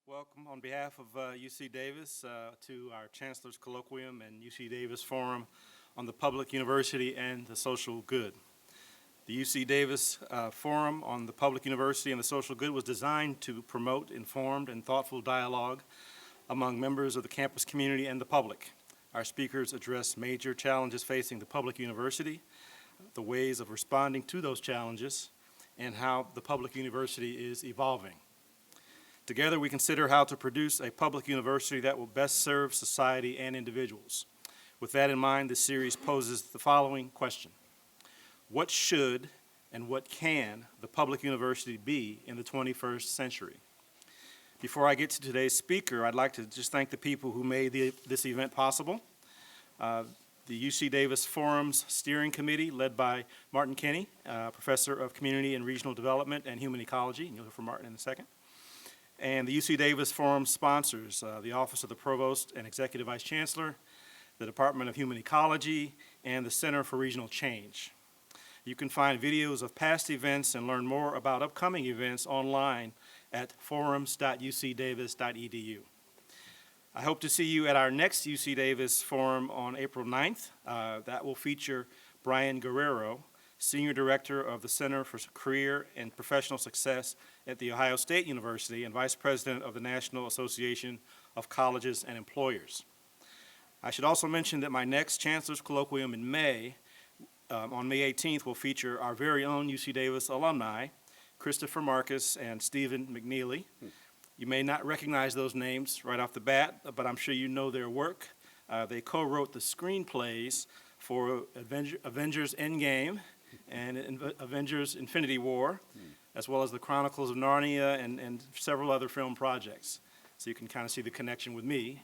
Welcome on behalf of UC Davis to our Chancellor's Colloquium and UC Davis Forum on the Public University and the Social Good. The UC Davis Forum on the Public University and the Social Good was designed to promote informed and thoughtful dialogue among members of the campus community and the public. Our speakers address major challenges facing the public university, the ways of responding to those challenges, and how the public university is evolving. Together, we consider how to produce a public university that will best serve society and individuals. With that in mind, this series poses the following question: what should and what can the public university be in the 21st century? Before I get to today's speaker, I'd like to just thank the people who made this event possible. The UC Davis Forum's Steering Committee, led by Martin Kinney, Professor of Community and Regional Development and Human Ecology, and you'll hear from Martin in a second. And the UC Davis Forum sponsors, the Office of the Provost and Executive Vice Chancellor, the Department of Human Ecology, and the Center for Regional Change. You can find videos of past events and learn more about upcoming events online at forums.ucdavis.edu. I hope to see you at our next UC Davis Forum on April 9th. That will feature Brian Guerrero, Senior Director of the Center for Career and Professional Success at The Ohio State University and Vice President of the National Association of Colleges and Employers. I should also mention that my next Chancellor's Colloquium in May, on May 18th, will feature our very own UC Davis alumni, Christopher Marcus and Stephen McNeely. You may not recognize those names right off the bat, but I'm sure you know their work. They co-wrote the screenplays for Avengers Endgame and Avengers Infinity War, as well as the Chronicles of Narnia and several other film projects. So you can kind of see the connection with me.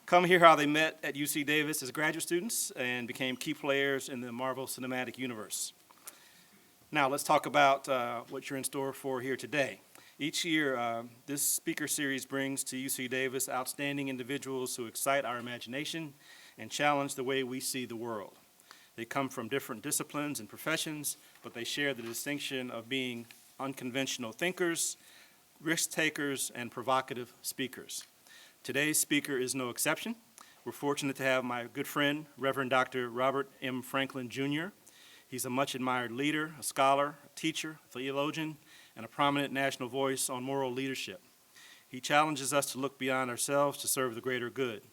Come hear how they met at UC Davis as graduate students and became key players in the Marvel Cinematic Universe. Now let's talk about what you're in store for here today. Each year, this speaker series brings to UC Davis outstanding individuals who excite our imagination and challenge the way we see the world. They come from different disciplines and professions, but they share the distinction of being unconventional thinkers, risk takers, and provocative speakers. Today's speaker is no exception. We're fortunate to have my good friend, Reverend Dr. Robert M. Franklin, Jr. He's a much admired leader, a scholar, a teacher, a theologian, and a prominent national voice on moral leadership. He challenges us to look beyond ourselves to serve the greater good.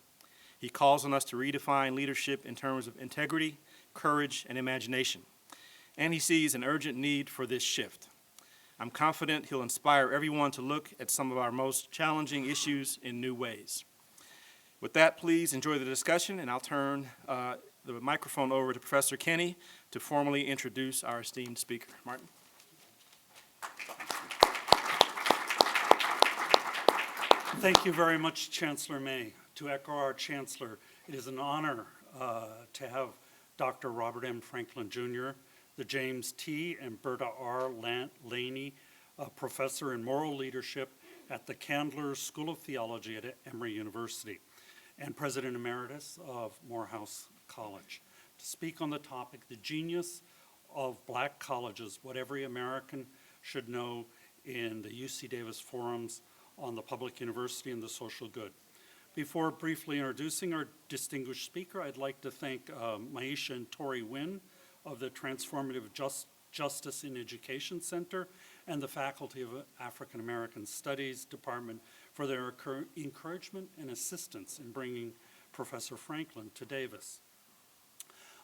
He calls on us to redefine leadership in terms of integrity, courage, and imagination. And he sees an urgent need for this shift. I'm confident he'll inspire everyone to look at some of our most challenging issues in new ways. With that, please enjoy the discussion, and I'll turn the microphone over to Professor Kinney to formally introduce our esteemed speaker. Martin. Thank you very much, Chancellor May. To echo our Chancellor, it is an honor to have Dr. Robert M. Franklin, Jr., the James T. and Berta R. Laney Professor in Moral Leadership at the Candler School of Theology at Emory University, and President Emeritus of Morehouse College, to speak on the topic, the genius of black colleges, what every American should know in the UC Davis Forums on the Public University and the Social Good. Before briefly introducing our distinguished speaker, I'd like to thank Maisha and Tori Wynn of the Transformative Justice in Education Center and the Faculty of African American Studies Department for their encouragement and assistance in bringing Professor Franklin to Davis.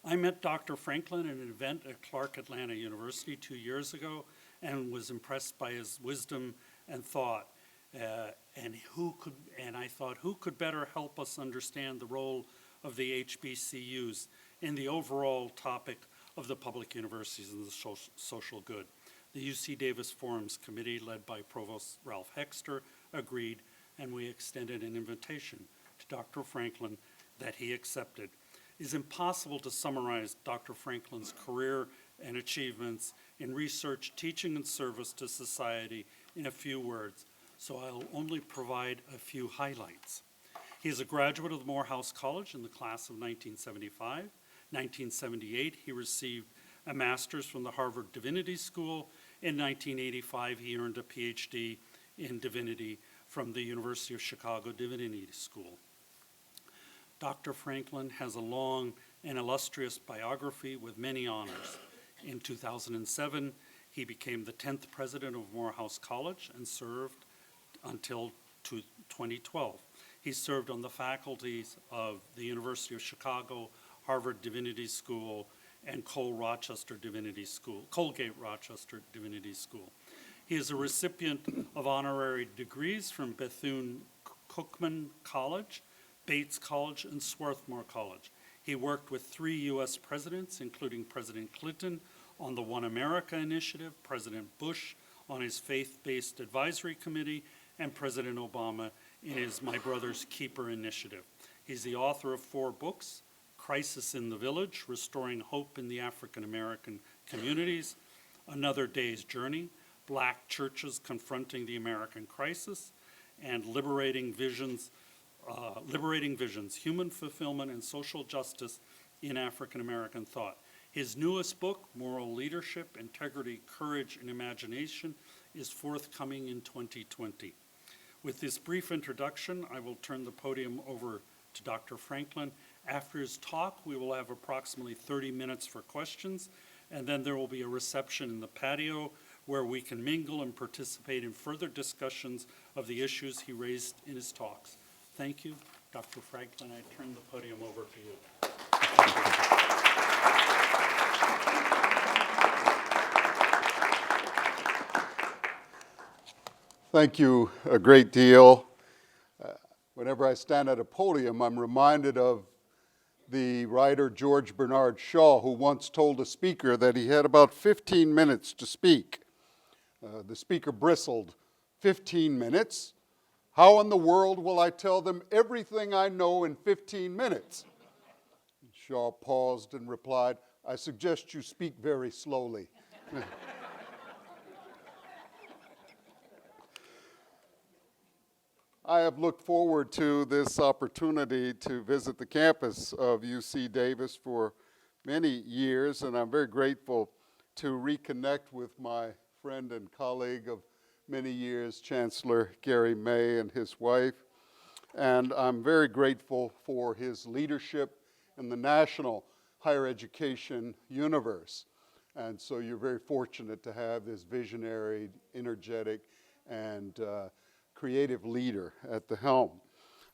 I met Dr. Franklin at an event at Clark Atlanta University 2 years ago and was impressed by his wisdom and thought. And I thought, who could better help us understand the role of the HBCUs in the overall topic of the public universities and the social good? The UC Davis Forums Committee, led by Provost Ralph Hexter, agreed, and we extended an invitation to Dr. Franklin that he accepted. It is impossible to summarize Dr. Franklin's career and achievements in research, teaching, and service to society in a few words, so I'll only provide a few highlights. He is a graduate of the Morehouse College in the class of 1975. 1978, he received a master's from the Harvard Divinity School. In 1985, he earned a PhD in divinity from the University of Chicago Divinity School. Dr. Franklin has a long and illustrious biography with many honors. In 2007, he became the 10th president of Morehouse College and served until 2012. He served on the faculties of the University of Chicago, Harvard Divinity School, and Colgate Rochester Divinity School. He is a recipient of honorary degrees from Bethune-Cookman College, Bates College, and Swarthmore College. He worked with 3 U.S. presidents, including President Clinton, on the One America Initiative, President Bush on his Faith-Based Advisory Committee, and President Obama in his My Brother's Keeper initiative. He's the author of 4 books: Crisis in the Village, Restoring Hope in the African American Communities, Another Day's Journey, Black Churches Confronting the American Crisis, and Liberating Visions, Human Fulfillment and Social Justice in African American Thought. His newest book, Moral Leadership, Integrity, Courage, and Imagination, is forthcoming in 2020. With this brief introduction, I will turn the podium over to Dr. Franklin. After his talk, we will have approximately 30 minutes for questions, and then there will be a reception in the patio where we can mingle and participate in further discussions of the issues he raised in his talks. Thank you. Dr. Franklin, I turn the podium over to you. Thank you a great deal. Whenever I stand at a podium, I'm reminded of the writer George Bernard Shaw, who once told a speaker that he had about 15 minutes to speak. The speaker bristled. 15 minutes? How in the world will I tell them everything I know in 15 minutes? Shaw paused and replied, I suggest you speak very slowly. I have looked forward to this opportunity to visit the campus of UC Davis for many years, and I'm very grateful to reconnect with my friend and colleague of many years, Chancellor Gary May and his wife. And I'm very grateful for his leadership in the national higher education universe. And so you're very fortunate to have this visionary, energetic, and creative leader at the helm.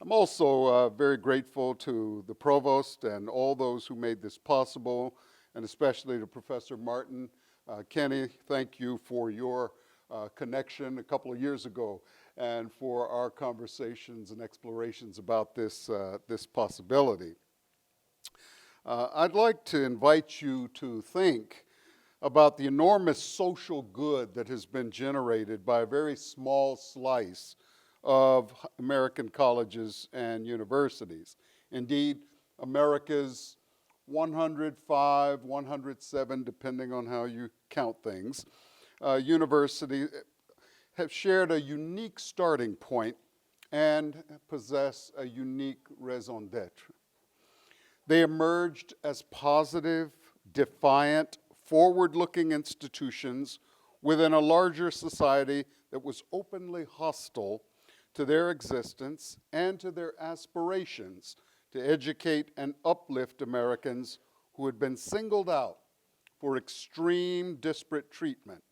I'm also very grateful to the provost and all those who made this possible, and especially to Professor Martin. Kenny, thank you for your connection a couple of years ago and for our conversations and explorations about this possibility. I'd like to invite you to think about the enormous social good that has been generated by a very small slice of American colleges and universities. Indeed, America's 105, 107, depending on how you count things, universities have shared a unique starting point and possess a unique raison d'etre. They emerged as positive, defiant, forward-looking institutions within a larger society that was openly hostile to their existence and to their aspirations to educate and uplift Americans who had been singled out for extreme disparate treatment.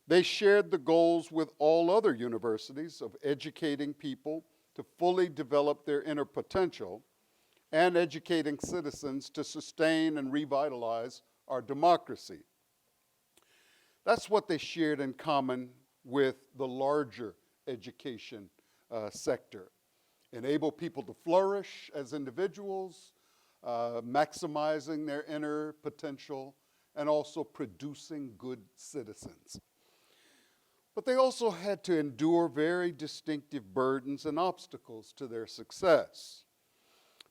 They shared the goals with all other universities of educating people to fully develop their inner potential and educating citizens to sustain and revitalize our democracy. That's what they shared in common with the larger education sector. Enable people to flourish as individuals, maximizing their inner potential, and also producing good citizens. But they also had to endure very distinctive burdens and obstacles to their success.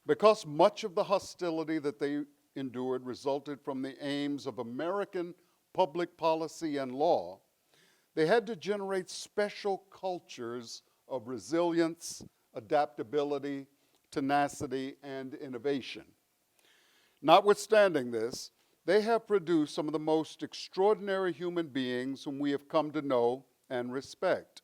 Because much of the hostility that they endured resulted from the aims of American public policy and law, they had to generate special cultures of resilience, adaptability, tenacity, and innovation. Notwithstanding this, they have produced some of the most extraordinary human beings whom we have come to know and respect.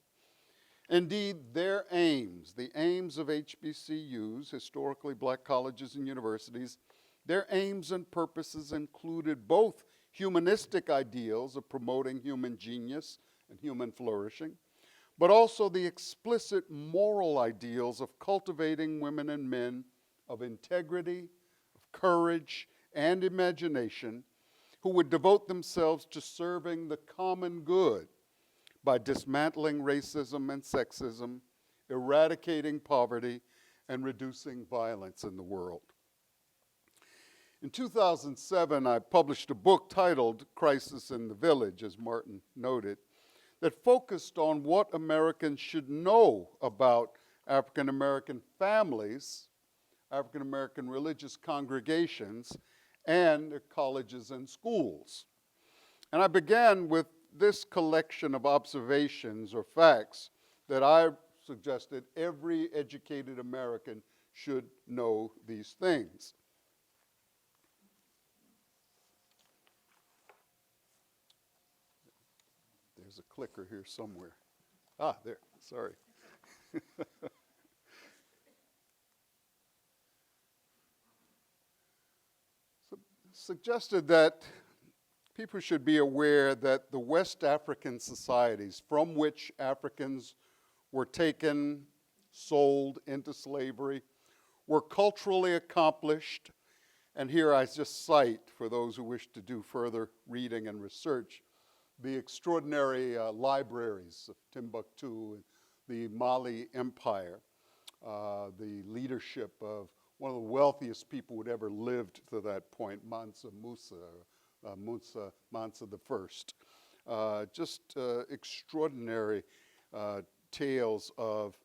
Indeed, their aims, the aims of HBCUs, historically black colleges and universities, their aims and purposes included both humanistic ideals of promoting human genius and human flourishing, but also the explicit moral ideals of cultivating women and men of integrity, of courage, and imagination, who would devote themselves to serving the common good by dismantling racism and sexism, eradicating poverty, and reducing violence in the world. In 2007, I published a book titled Crisis in the Village, as Martin noted, that focused on what Americans should know about African American families, African American religious congregations, and colleges and schools. And I began with this collection of observations or facts that I suggested every educated American should know these things. There's a clicker here somewhere. Ah, there, sorry. Suggested that people should be aware that the West African societies from which Africans were taken, sold into slavery, were culturally accomplished, and here I just cite, for those who wish to do further reading and research, the extraordinary libraries of Timbuktu, the Mali Empire, the leadership of one of the wealthiest people who'd ever lived to that point, Mansa Musa I. Just extraordinary tales of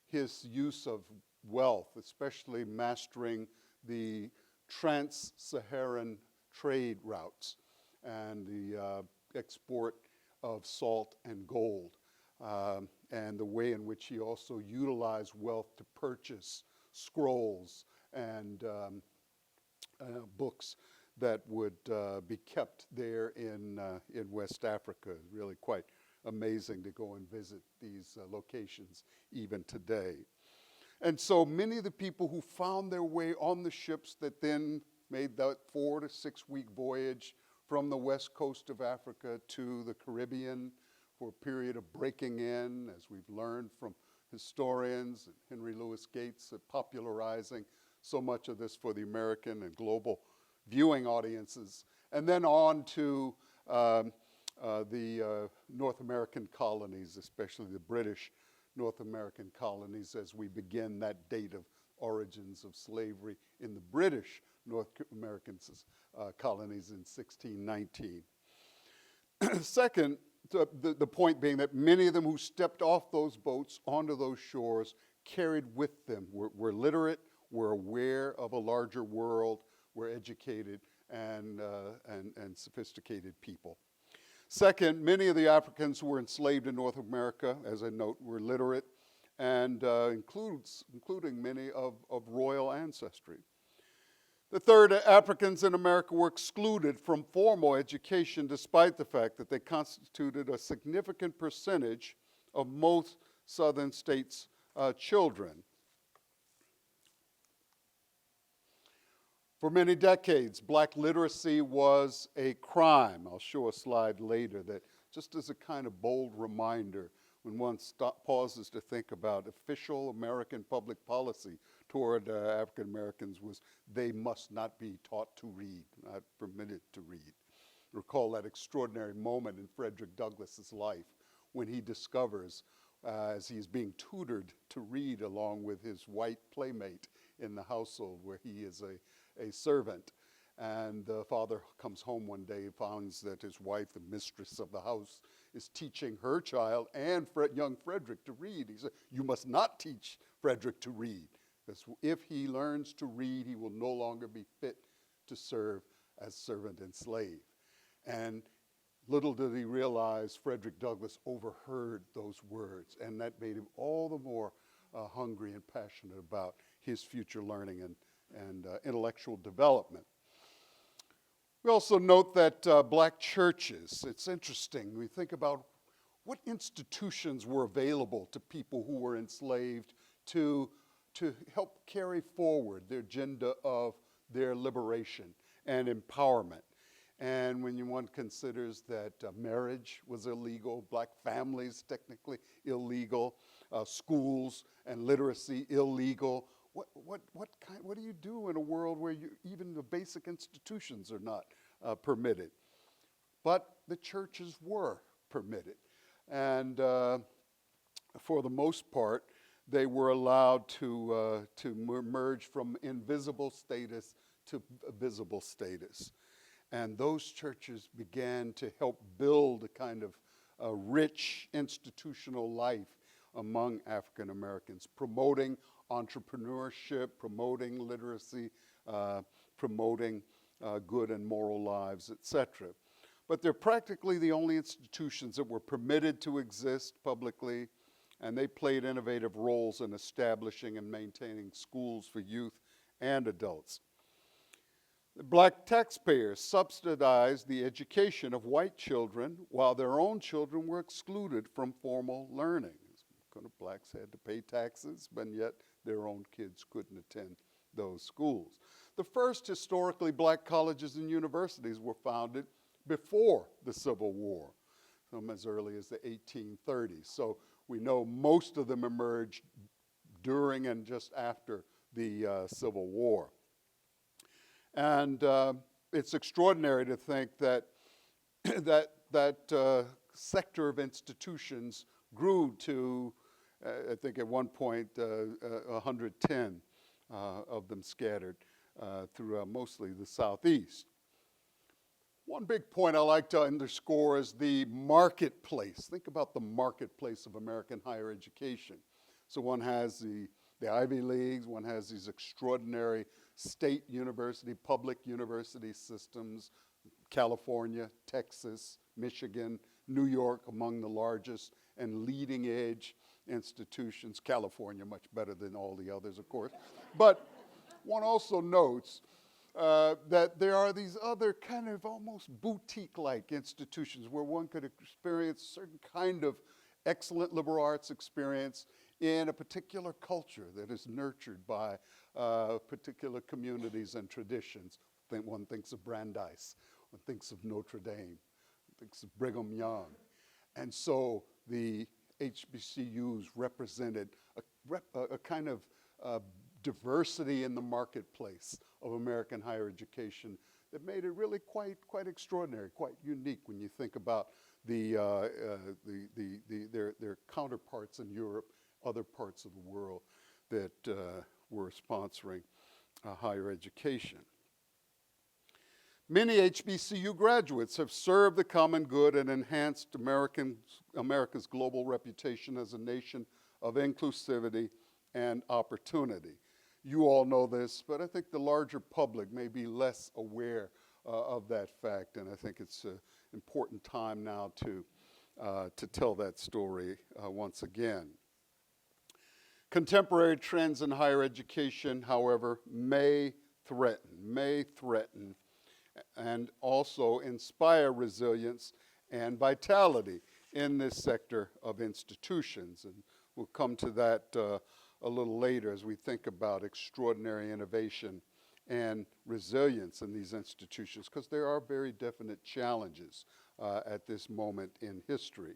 his use of wealth, especially mastering the trans-Saharan trade routes and the export of salt and gold, and the way in which he also utilized wealth to purchase scrolls and books that would be kept there in West Africa. Really quite amazing to go and visit these locations even today. And so many of the people who found their way on the ships that then made that 4 to 6 week voyage from the west coast of Africa to the Caribbean for a period of breaking in, as we've learned from historians, and Henry Louis Gates popularizing so much of this for the American and global viewing audiences, and then on to the North American colonies, especially the British North American colonies, as we begin that date of origins of slavery in the British North American colonies in 1619. Second, the point being that many of them who stepped off those boats onto those shores carried with them, were literate, were aware of a larger world, were educated and sophisticated people. Second, many of the Africans who were enslaved in North America, as I note, were literate, and including many of royal ancestry. The third, Africans in America were excluded from formal education despite the fact that they constituted a significant percentage of most southern states' children. For many decades, black literacy was a crime. I'll show a slide later that just as a kind of bold reminder when one pauses to think about official American public policy toward African Americans was they must not be taught to read, not permitted to read. Recall that extraordinary moment in Frederick Douglass's life when he discovers, as he's being tutored to read along with his white playmate in the household where he is a servant, and the father comes home one day and finds that his wife, the mistress of the house, is teaching her child and young Frederick to read. He said, "You must not teach Frederick to read, because if he learns to read, he will no longer be fit to serve as servant and slave." And little did he realize Frederick Douglass overheard those words, and that made him all the more hungry and passionate about his future learning and intellectual development. We also note that black churches, it's interesting, we think about what institutions were available to people who were enslaved to help carry forward their agenda of their liberation and empowerment. And when one considers that marriage was illegal, black families technically illegal, schools and literacy illegal, what do you do in a world where even the basic institutions are not permitted? But the churches were permitted. And for the most part, they were allowed to merge from invisible status to visible status. And those churches began to help build a kind of rich institutional life among African Americans, promoting entrepreneurship, promoting literacy, promoting good and moral lives, etc. But they're practically the only institutions that were permitted to exist publicly, and they played innovative roles in establishing and maintaining schools for youth and adults. The black taxpayers subsidized the education of white children while their own children were excluded from formal learning. Blacks had to pay taxes, but yet their own kids couldn't attend those schools. The first historically black colleges and universities were founded before the Civil War, some as early as the 1830s. So we know most of them emerged during and just after the Civil War. And it's extraordinary to think that that sector of institutions grew to, I think at one point, 110 of them scattered throughout mostly the Southeast. One big point I like to underscore is the marketplace. Think about the marketplace of American higher education. So one has the Ivy Leagues, one has these extraordinary state university, public university systems, California, Texas, Michigan, New York among the largest and leading edge institutions. California much better than all the others, of course. But one also notes that there are these other kind of almost boutique-like institutions where one could experience a certain kind of excellent liberal arts experience in a particular culture that is nurtured by particular communities and traditions. One thinks of Brandeis, one thinks of Notre Dame, one thinks of Brigham Young. And so the HBCUs represented a kind of diversity in the marketplace of American higher education that made it really quite extraordinary, quite unique when you think about their counterparts in Europe, other parts of the world that were sponsoring higher education. Many HBCU graduates have served the common good and enhanced America's global reputation as a nation of inclusivity and opportunity. You all know this, but I think the larger public may be less aware of that fact, and I think it's an important time now to tell that story once again. Contemporary trends in higher education, however, may threaten, and also inspire resilience and vitality in this sector of institutions. And we'll come to that a little later as we think about extraordinary innovation and resilience in these institutions, because there are very definite challenges at this moment in history.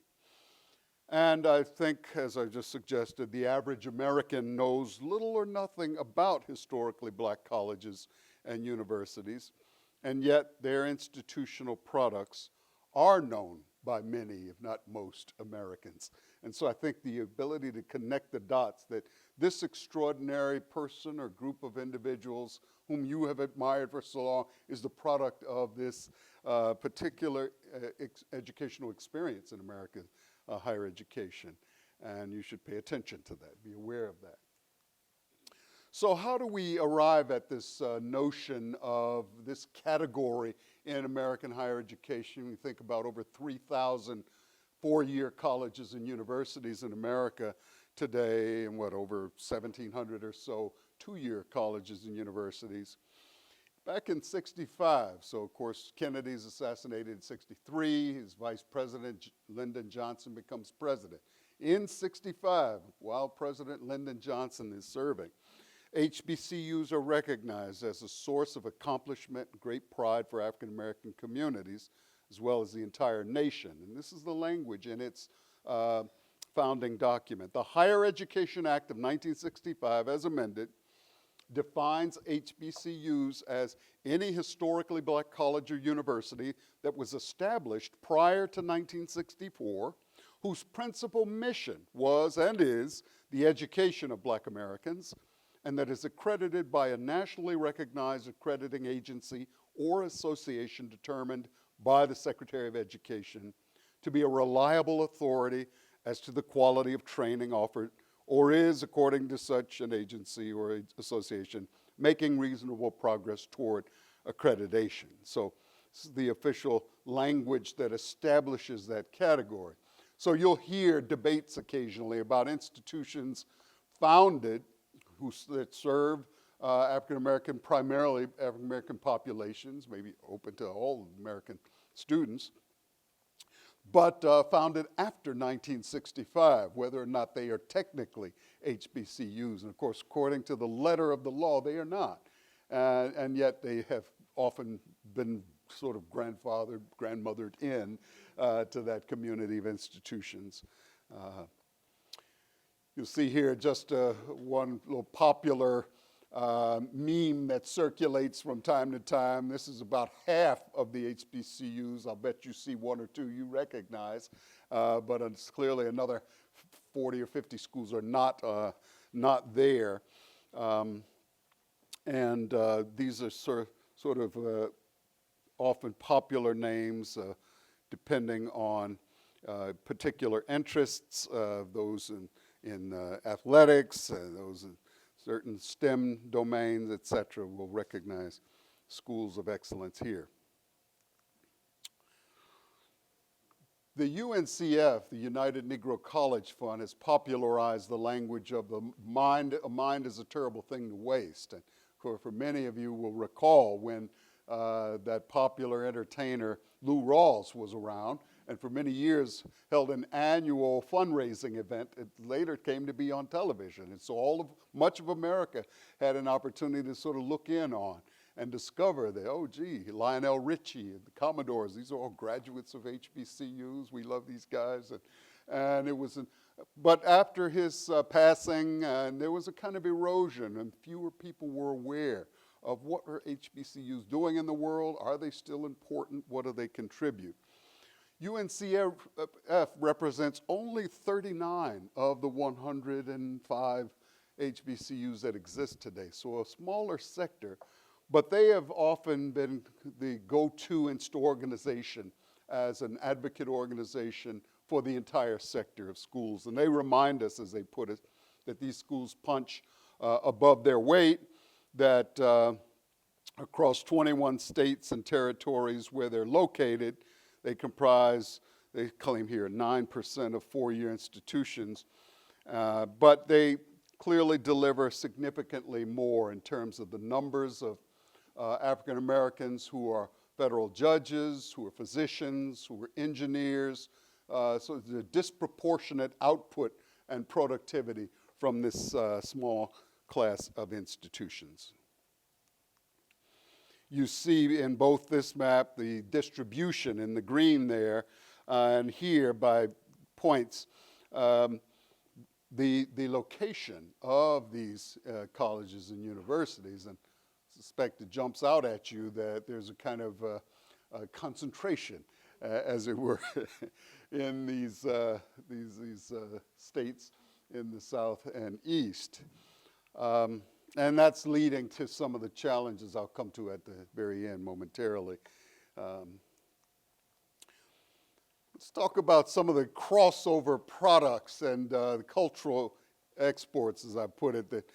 And I think, as I just suggested, the average American knows little or nothing about historically black colleges and universities, and yet their institutional products are known by many, if not most, Americans. And so I think the ability to connect the dots that this extraordinary person or group of individuals whom you have admired for so long is the product of this particular educational experience in American higher education. And you should pay attention to that, be aware of that. So how do we arrive at this notion of this category in American higher education? We think about over 3,000 four-year colleges and universities in America today, and over 1,700 or so two-year colleges and universities. back in 65, so of course Kennedy's assassinated in 63, his vice president Lyndon Johnson becomes president. In 65, while President Lyndon Johnson is serving, HBCUs are recognized as a source of accomplishment and great pride for African American communities, as well as the entire nation. And this is the language in its founding document. The Higher Education Act of 1965, as amended, defines HBCUs as any historically black college or university that was established prior to 1964, whose principal mission was and is the education of black Americans, and that is accredited by a nationally recognized accrediting agency or association determined by the Secretary of Education to be a reliable authority as to the quality of training offered, or is, according to such an agency or association, making reasonable progress toward accreditation. So this is the official language that establishes that category. So you'll hear debates occasionally about institutions founded that serve African American, primarily African American populations, maybe open to all American students, but founded after 1965, whether or not they are technically HBCUs. And of course, according to the letter of the law, they are not. And yet they have often been sort of grandmothered in to that community of institutions. You'll see here just one little popular meme that circulates from time to time. This is about half of the HBCUs. I'll bet you see one or two you recognize, but it's clearly another 40 or 50 schools are not there. These are sort of often popular names depending on particular interests, those in athletics, those in certain STEM domains, et cetera, will recognize schools of excellence here. The UNCF, the United Negro College Fund, has popularized the language of the mind. A mind is a terrible thing to waste. And for many of you will recall when that popular entertainer Lou Rawls was around, and for many years held an annual fundraising event. It later came to be on television. And so much of America had an opportunity to sort of look in on and discover that, oh gee, Lionel Richie and the Commodores, these are all graduates of HBCUs. We love these guys. And it was, but after his passing, there was a kind of erosion and fewer people were aware of what are HBCUs doing in the world? Are they still important? What do they contribute? UNCF represents only 39 of the 105 HBCUs that exist today, so a smaller sector, but they have often been the go-to organization as an advocate organization for the entire sector of schools. And they remind us, as they put it, that these schools punch above their weight, that across 21 states and territories where they're located, they comprise, they claim here, 9% of four-year institutions, but they clearly deliver significantly more in terms of the numbers of African Americans who are federal judges, who are physicians, who are engineers, so the disproportionate output and productivity from this small class of institutions. You see in both this map the distribution in the green there, and here by points, the location of these colleges and universities. And I suspect it jumps out at you that there's a kind of concentration, as it were, in these states in the South and East. And that's leading to some of the challenges I'll come to at the very end momentarily. Let's talk about some of the crossover products and the cultural exports, as I put it. That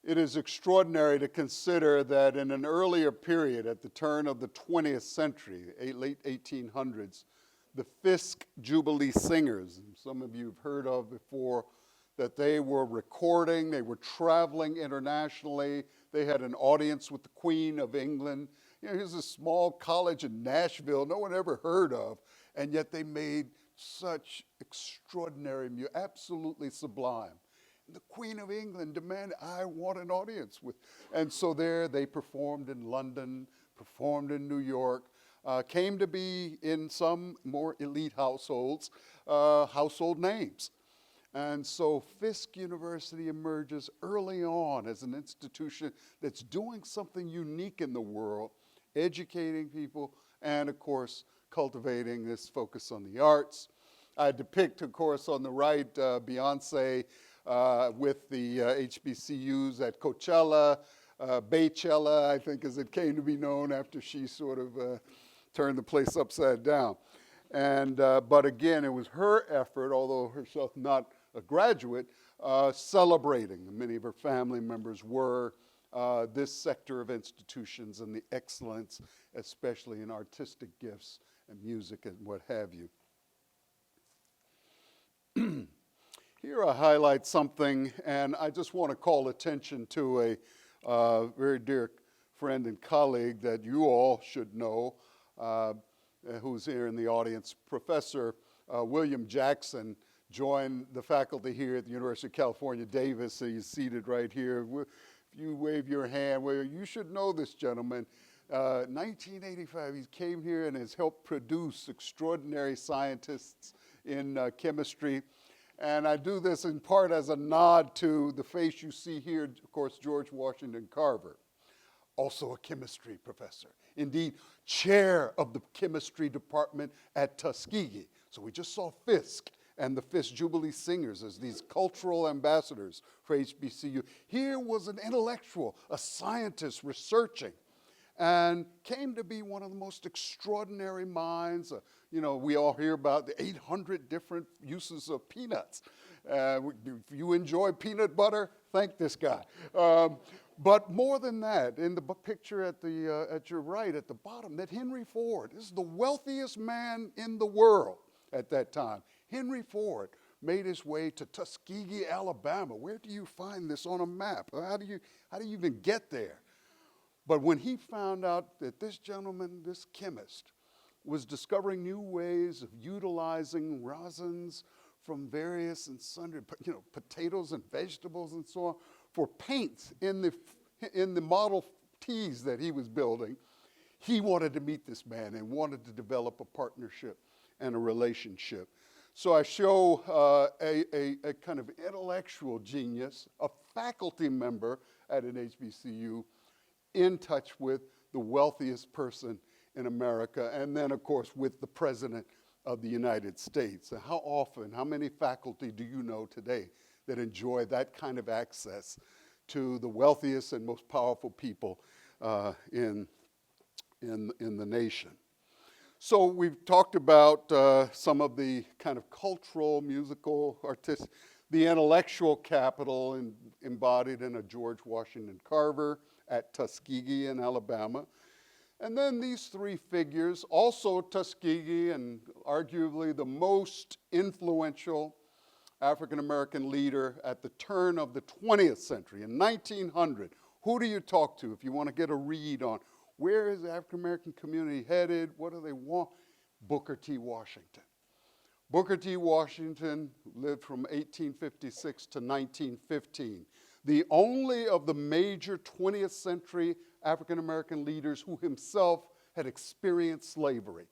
it is extraordinary to consider that in an earlier period, at the turn of the 20th century, late 1800s, the Fisk Jubilee Singers, some of you have heard of before, that they were recording, they were traveling internationally, they had an audience with the Queen of England. You know, here's a small college in Nashville no one ever heard of, and yet they made such extraordinary music, absolutely sublime. The Queen of England demanded, I want an audience with. And so there they performed in London, performed in New York, came to be in some more elite households, household names. And so Fisk University emerges early on as an institution that's doing something unique in the world, educating people, and of course, cultivating this focus on the arts. I depict, of course, on the right, Beyonce with the HBCUs at Coachella, Baychella, I think as it came to be known after she sort of turned the place upside down. And, but again, it was her effort, although herself not a graduate, celebrating, and many of her family members were, this sector of institutions and the excellence, especially in artistic gifts and music and what have you. Here I highlight something, and I just want to call attention to a very dear friend and colleague that you all should know, who's here in the audience. Professor William Jackson joined the faculty here at the University of California, Davis. So he's seated right here. If you wave your hand, well, you should know this gentleman. 1985, he came here and has helped produce extraordinary scientists in chemistry. And I do this in part as a nod to the face you see here, of course, George Washington Carver, also a chemistry professor. Indeed, chair of the chemistry department at Tuskegee. So we just saw Fisk and the Fisk Jubilee Singers as these cultural ambassadors for HBCU. Here was an intellectual, a scientist researching, and came to be one of the most extraordinary minds. You know, we all hear about the 800 different uses of peanuts. If you enjoy peanut butter, thank this guy. But more than that, in the picture at your right, at the bottom, that Henry Ford, this is the wealthiest man in the world at that time. Henry Ford made his way to Tuskegee, Alabama. Where do you find this on a map? How do you even get there? But when he found out that this gentleman, this chemist, was discovering new ways of utilizing resins from various and sundry, potatoes and vegetables and so on, for paints in the Model Ts that he was building, he wanted to meet this man and wanted to develop a partnership and a relationship. So I show a kind of intellectual genius, a faculty member at an HBCU, in touch with the wealthiest person in America, and then, of course, with the President of the United States. So how often, how many faculty do you know today that enjoy that kind of access to the wealthiest and most powerful people in the nation? So we've talked about some of the kind of cultural, musical, artistic, the intellectual capital embodied in a George Washington Carver at Tuskegee in Alabama. And then these three figures, also Tuskegee and arguably the most influential African-American leader at the turn of the 20th century, in 1900. Who do you talk to if you want to get a read on where is the African-American community headed? What do they want? Booker T. Washington. Booker T. Washington lived from 1856 to 1915. The only of the major 20th century African-American leaders who himself had experienced slavery,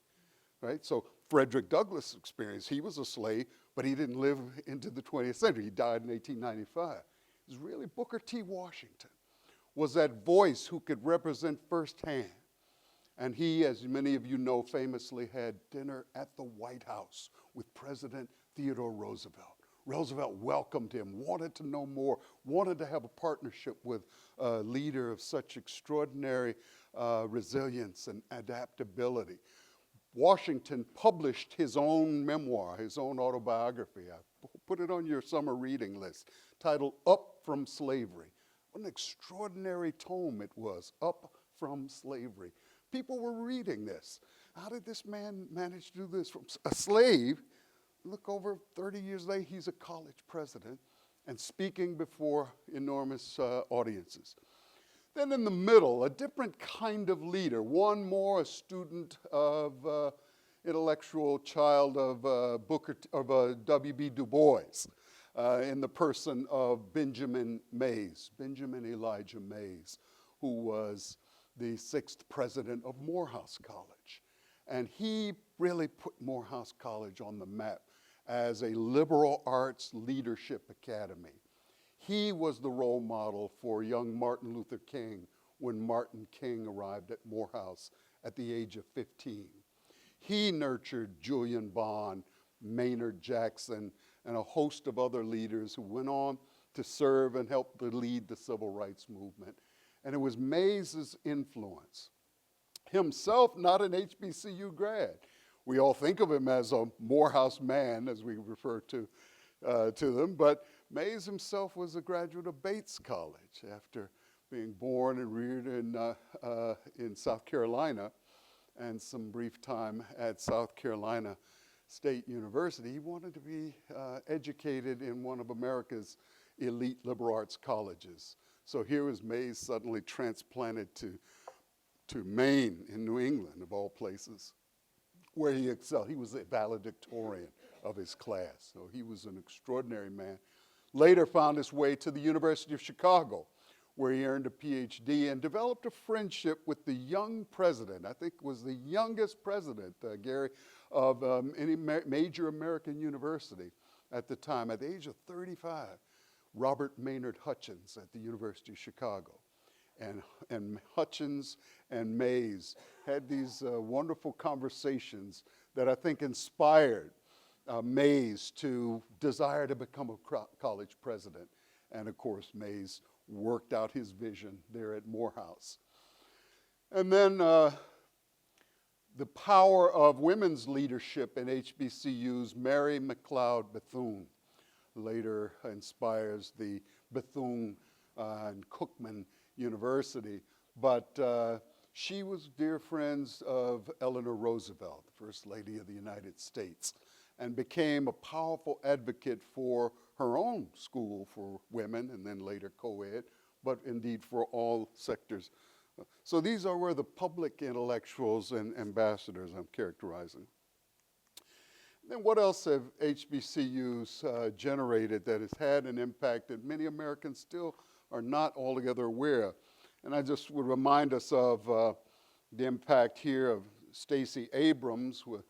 right? So Frederick Douglass experienced, he was a slave, but he didn't live into the 20th century. He died in 1895. It was really Booker T. Washington was that voice who could represent firsthand. And he, as many of you know, famously had dinner at the White House with President Theodore Roosevelt. Roosevelt welcomed him, wanted to know more, wanted to have a partnership with a leader of such extraordinary resilience and adaptability. Washington published his own memoir, his own autobiography. I put it on your summer reading list, titled Up From Slavery. What an extraordinary tome it was, Up From Slavery. People were reading this. How did this man manage to do this? From a slave, look over 30 years later, he's a college president, and speaking before enormous audiences. Then in the middle, a different kind of leader, one more a student of intellectual child of W.B. Du Bois, in the person of Benjamin Elijah Mays, who was the 6th president of Morehouse College. And he really put Morehouse College on the map as a liberal arts leadership academy. He was the role model for young Martin Luther King when Martin King arrived at Morehouse at the age of 15. He nurtured Julian Bond, Maynard Jackson, and a host of other leaders who went on to serve and help to lead the civil rights movement. And it was Mays's influence. Himself not an HBCU grad. We all think of him as a Morehouse man, as we refer to them, but Mays himself was a graduate of Bates College after being born and reared in South Carolina and some brief time at South Carolina State University. He wanted to be educated in one of America's elite liberal arts colleges. So here was Mays suddenly transplanted to Maine in New England, of all places, where he excelled. He was a valedictorian of his class, so he was an extraordinary man. Later found his way to the University of Chicago, where he earned a PhD and developed a friendship with the young president, I think was the youngest president, Gary, of any major American university at the time, at the age of 35, Robert Maynard Hutchins at the University of Chicago. And Hutchins and Mays had these wonderful conversations that I think inspired Mays to desire to become a college president. And of course, Mays worked out his vision there at Morehouse. And then the power of women's leadership in HBCUs, Mary McLeod Bethune later inspires the Bethune and Cookman University, but she was dear friends of Eleanor Roosevelt, the First Lady of the United States, and became a powerful advocate for her own school for women, and then later co-ed, but indeed for all sectors. So these are where the public intellectuals and ambassadors I'm characterizing. Then what else have HBCUs generated that has had an impact that many Americans still are not altogether aware of? And I just would remind us of the impact here of Stacey Abrams, who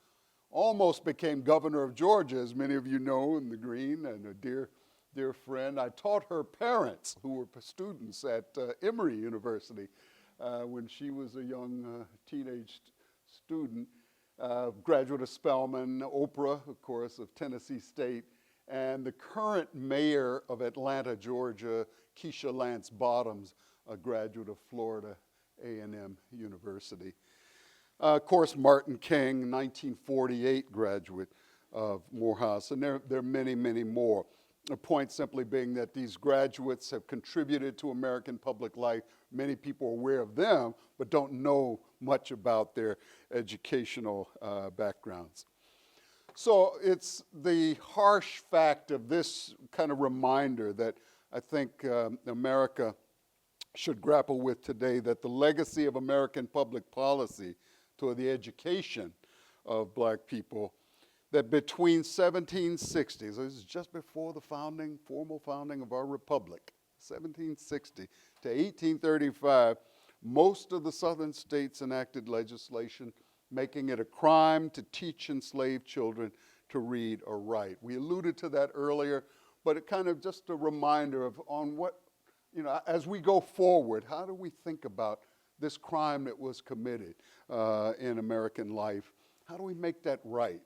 almost became governor of Georgia, as many of you know, in the Green, and a dear friend. I taught her parents, who were students at Emory University when she was a young teenage student, graduate of Spelman, Oprah, of course, of Tennessee State, and the current mayor of Atlanta, Georgia, Keisha Lance Bottoms, a graduate of Florida A&M University. Of course, Martin King, 1948 graduate of Morehouse, and there are many, many more. The point simply being that these graduates have contributed to American public life. Many people are aware of them, but don't know much about their educational backgrounds. So it's the harsh fact of this kind of reminder that I think America should grapple with today, that the legacy of American public policy toward the education of black people, that between 1760, so this is just before the formal founding of our republic, 1760 to 1835, most of the southern states enacted legislation making it a crime to teach enslaved children to read or write. We alluded to that earlier, but it kind of just a reminder of on what, as we go forward, how do we think about this crime that was committed in American life? How do we make that right?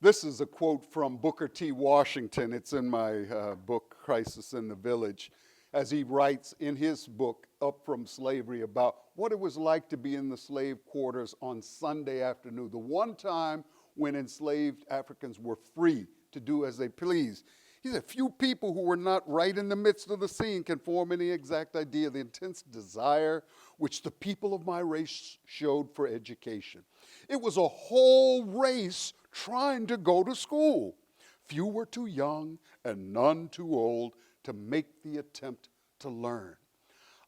This is a quote from Booker T. Washington. It's in my book, Crisis in the Village, as he writes in his book, Up from Slavery, about what it was like to be in the slave quarters on Sunday afternoon, the one time when enslaved Africans were free to do as they pleased. He said, few people who were not right in the midst of the scene can form any exact idea of the intense desire which the people of my race showed for education. It was a whole race trying to go to school. Few were too young and none too old to make the attempt to learn.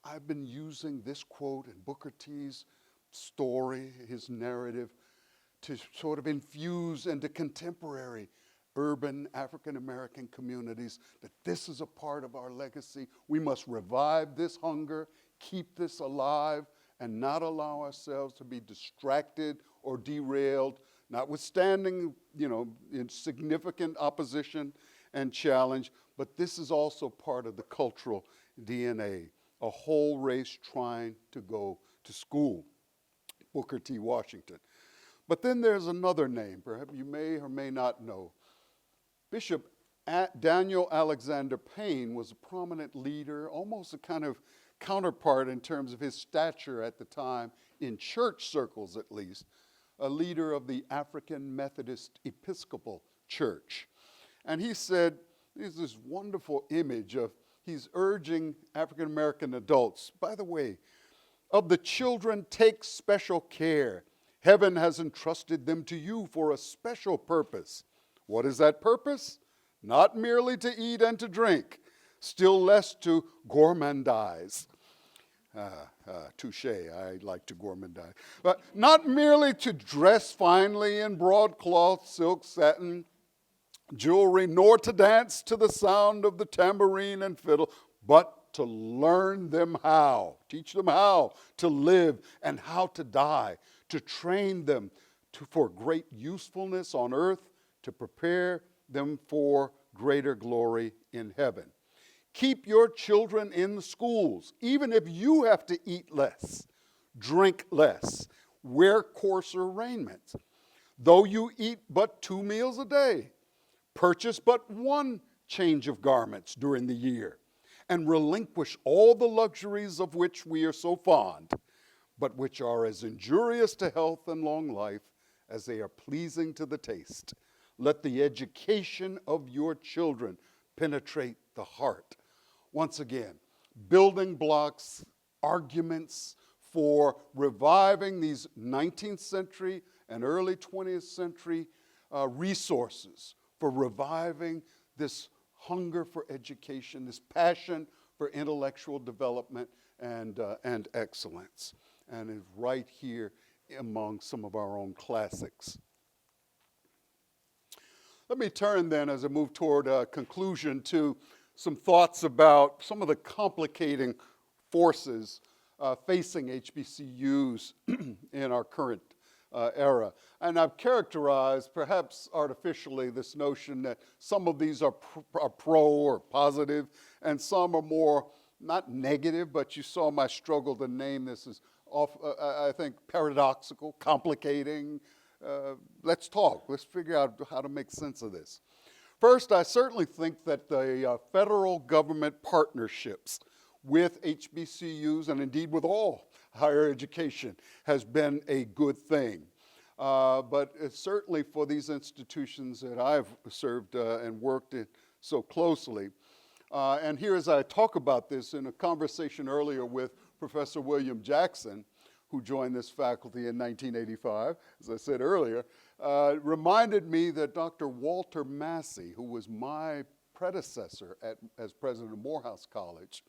I've been using this quote in Booker T's story, his narrative, to sort of infuse into contemporary urban African-American communities that this is a part of our legacy. We must revive this hunger, keep this alive, and not allow ourselves to be distracted or derailed, notwithstanding, in significant opposition and challenge, but this is also part of the cultural DNA, a whole race trying to go to school. Booker T. Washington. But then there's another name, perhaps you may or may not know. Bishop Daniel Alexander Payne was a prominent leader, almost a kind of counterpart in terms of his stature at the time, in church circles at least, a leader of the African Methodist Episcopal Church. And he said, there's this wonderful image of, he's urging African American adults, by the way, of the children take special care. Heaven has entrusted them to you for a special purpose. What is that purpose? Not merely to eat and to drink, still less to gourmandize. Touche, I like to gourmandize. But not merely to dress finely in broadcloth, silk, satin, jewelry, nor to dance to the sound of the tambourine and fiddle, but to learn them how, teach them how to live and how to die, to train them for great usefulness on earth, to prepare them for greater glory in heaven. Keep your children in the schools, even if you have to eat less, drink less, wear coarser raiment. Though you eat but 2 meals a day, purchase but 1 change of garments during the year, and relinquish all the luxuries of which we are so fond, but which are as injurious to health and long life as they are pleasing to the taste. Let the education of your children penetrate the heart. Once again, building blocks, arguments for reviving these 19th century and early 20th century resources, for reviving this hunger for education, this passion for intellectual development and excellence, and is right here among some of our own classics. Let me turn then, as I move toward a conclusion, to some thoughts about some of the complicating forces facing HBCUs in our current era. And I've characterized, perhaps artificially, this notion that some of these are pro or positive, and some are more, not negative, but you saw my struggle to name this as, I think, paradoxical, complicating. Let's talk. Let's figure out how to make sense of this. First, I certainly think that the federal government partnerships with HBCUs, and indeed with all higher education, has been a good thing. But it's certainly for these institutions that I've served and worked in so closely. And here, as I talk about this in a conversation earlier with Professor William Jackson, who joined this faculty in 1985, as I said earlier, reminded me that Dr. Walter Massey, who was my predecessor as president of Morehouse College,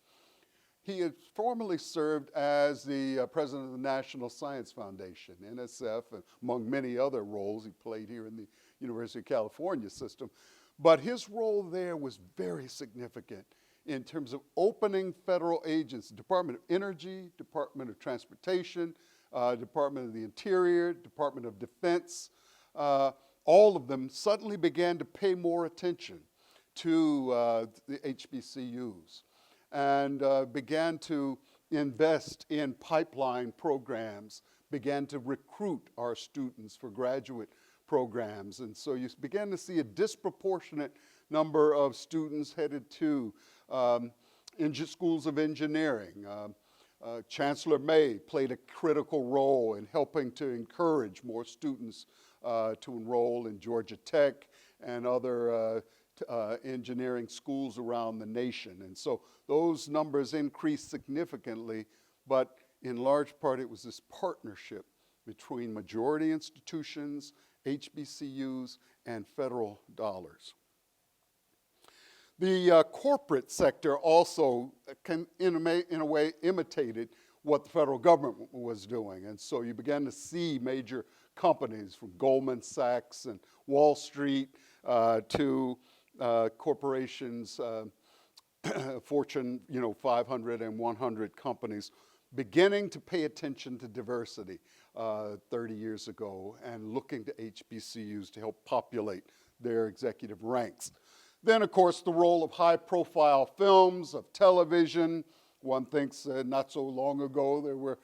he had formerly served as the president of the National Science Foundation, NSF, and among many other roles he played here in the University of California system. But his role there was very significant in terms of opening federal agencies, Department of Energy, Department of Transportation, Department of the Interior, Department of Defense. All of them suddenly began to pay more attention to the HBCUs and began to invest in pipeline programs, began to recruit our students for graduate programs. And so you began to see a disproportionate number of students headed to schools of engineering. Chancellor May played a critical role in helping to encourage more students to enroll in Georgia Tech and other engineering schools around the nation. And so those numbers increased significantly, but in large part it was this partnership between majority institutions HBCUs, and federal dollars. The corporate sector also in a way imitated what the federal government was doing. And so you began to see major companies from Goldman Sachs and Wall Street to corporations, Fortune 500 and 100 companies, beginning to pay attention to diversity 30 years ago and looking to HBCUs to help populate their executive ranks. Then, of course, the role of high-profile films, of television. One thinks not so long ago there were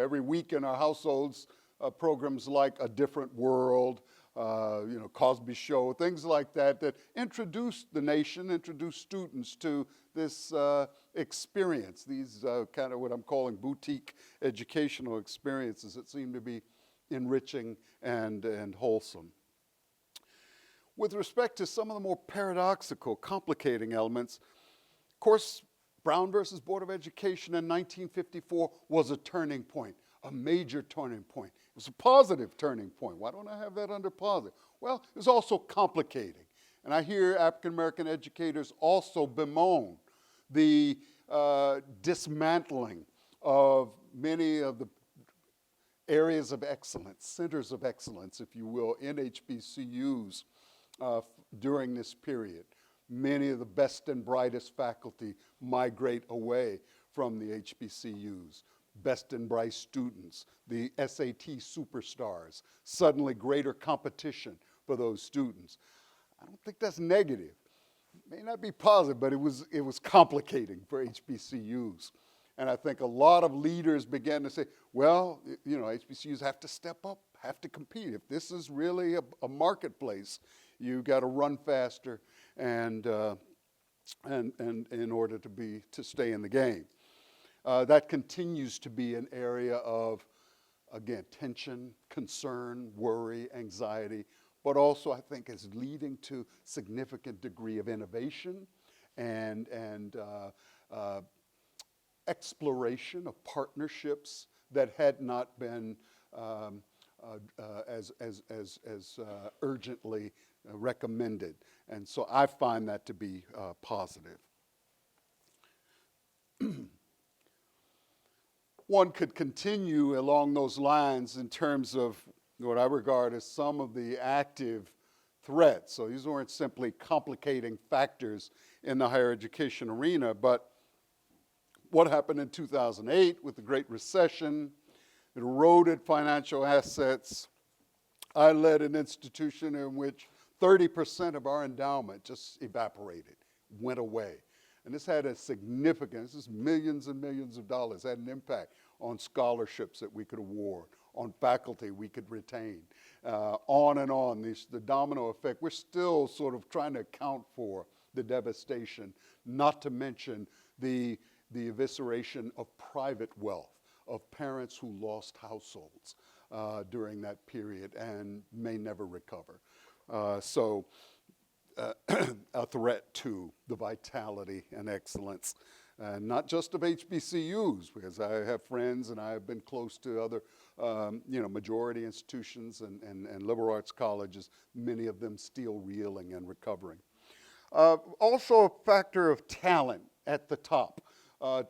every week in our households programs like A Different World, Cosby Show, things like that that introduced the nation, introduced students to this experience, these kind of what I'm calling boutique educational experiences that seem to be enriching and wholesome. With respect to some of the more paradoxical, complicating elements, of course, Brown versus Board of Education in 1954 was a turning point, a major turning point. It was a positive turning point. Why don't I have that under positive? Well, it was also complicating. And I hear African American educators also bemoan the dismantling of many of the areas of excellence, centers of excellence, if you will, in HBCUs during this period. Many of the best and brightest faculty migrate away from the HBCUs. Best and bright students, the SAT superstars, suddenly greater competition for those students. I don't think that's negative. It may not be positive, but it was complicating for HBCUs. And I think a lot of leaders began to say, well, HBCUs have to step up, have to compete. If this is really a marketplace, you got to run faster and in order to stay in the game. That continues to be an area of, again, tension, concern, worry, anxiety, but also I think is leading to significant degree of innovation and exploration of partnerships that had not been as urgently recommended. And so I find that to be positive. One could continue along those lines in terms of what I regard as some of the active threats. So these weren't simply complicating factors in the higher education arena, but what happened in 2008 with the Great Recession, it eroded financial assets. I led an institution in which 30% of our endowment just evaporated, went away. And this had a significant, this is millions and millions of dollars, had an impact on scholarships that we could award, on faculty we could retain, on and on, the domino effect. We're still sort of trying to account for the devastation, not to mention the evisceration of private wealth, of parents who lost households during that period and may never recover. So a threat to the vitality and excellence, not just of HBCUs, because I have friends and I have been close to other majority institutions and liberal arts colleges, many of them still reeling and recovering. Also a factor of talent at the top.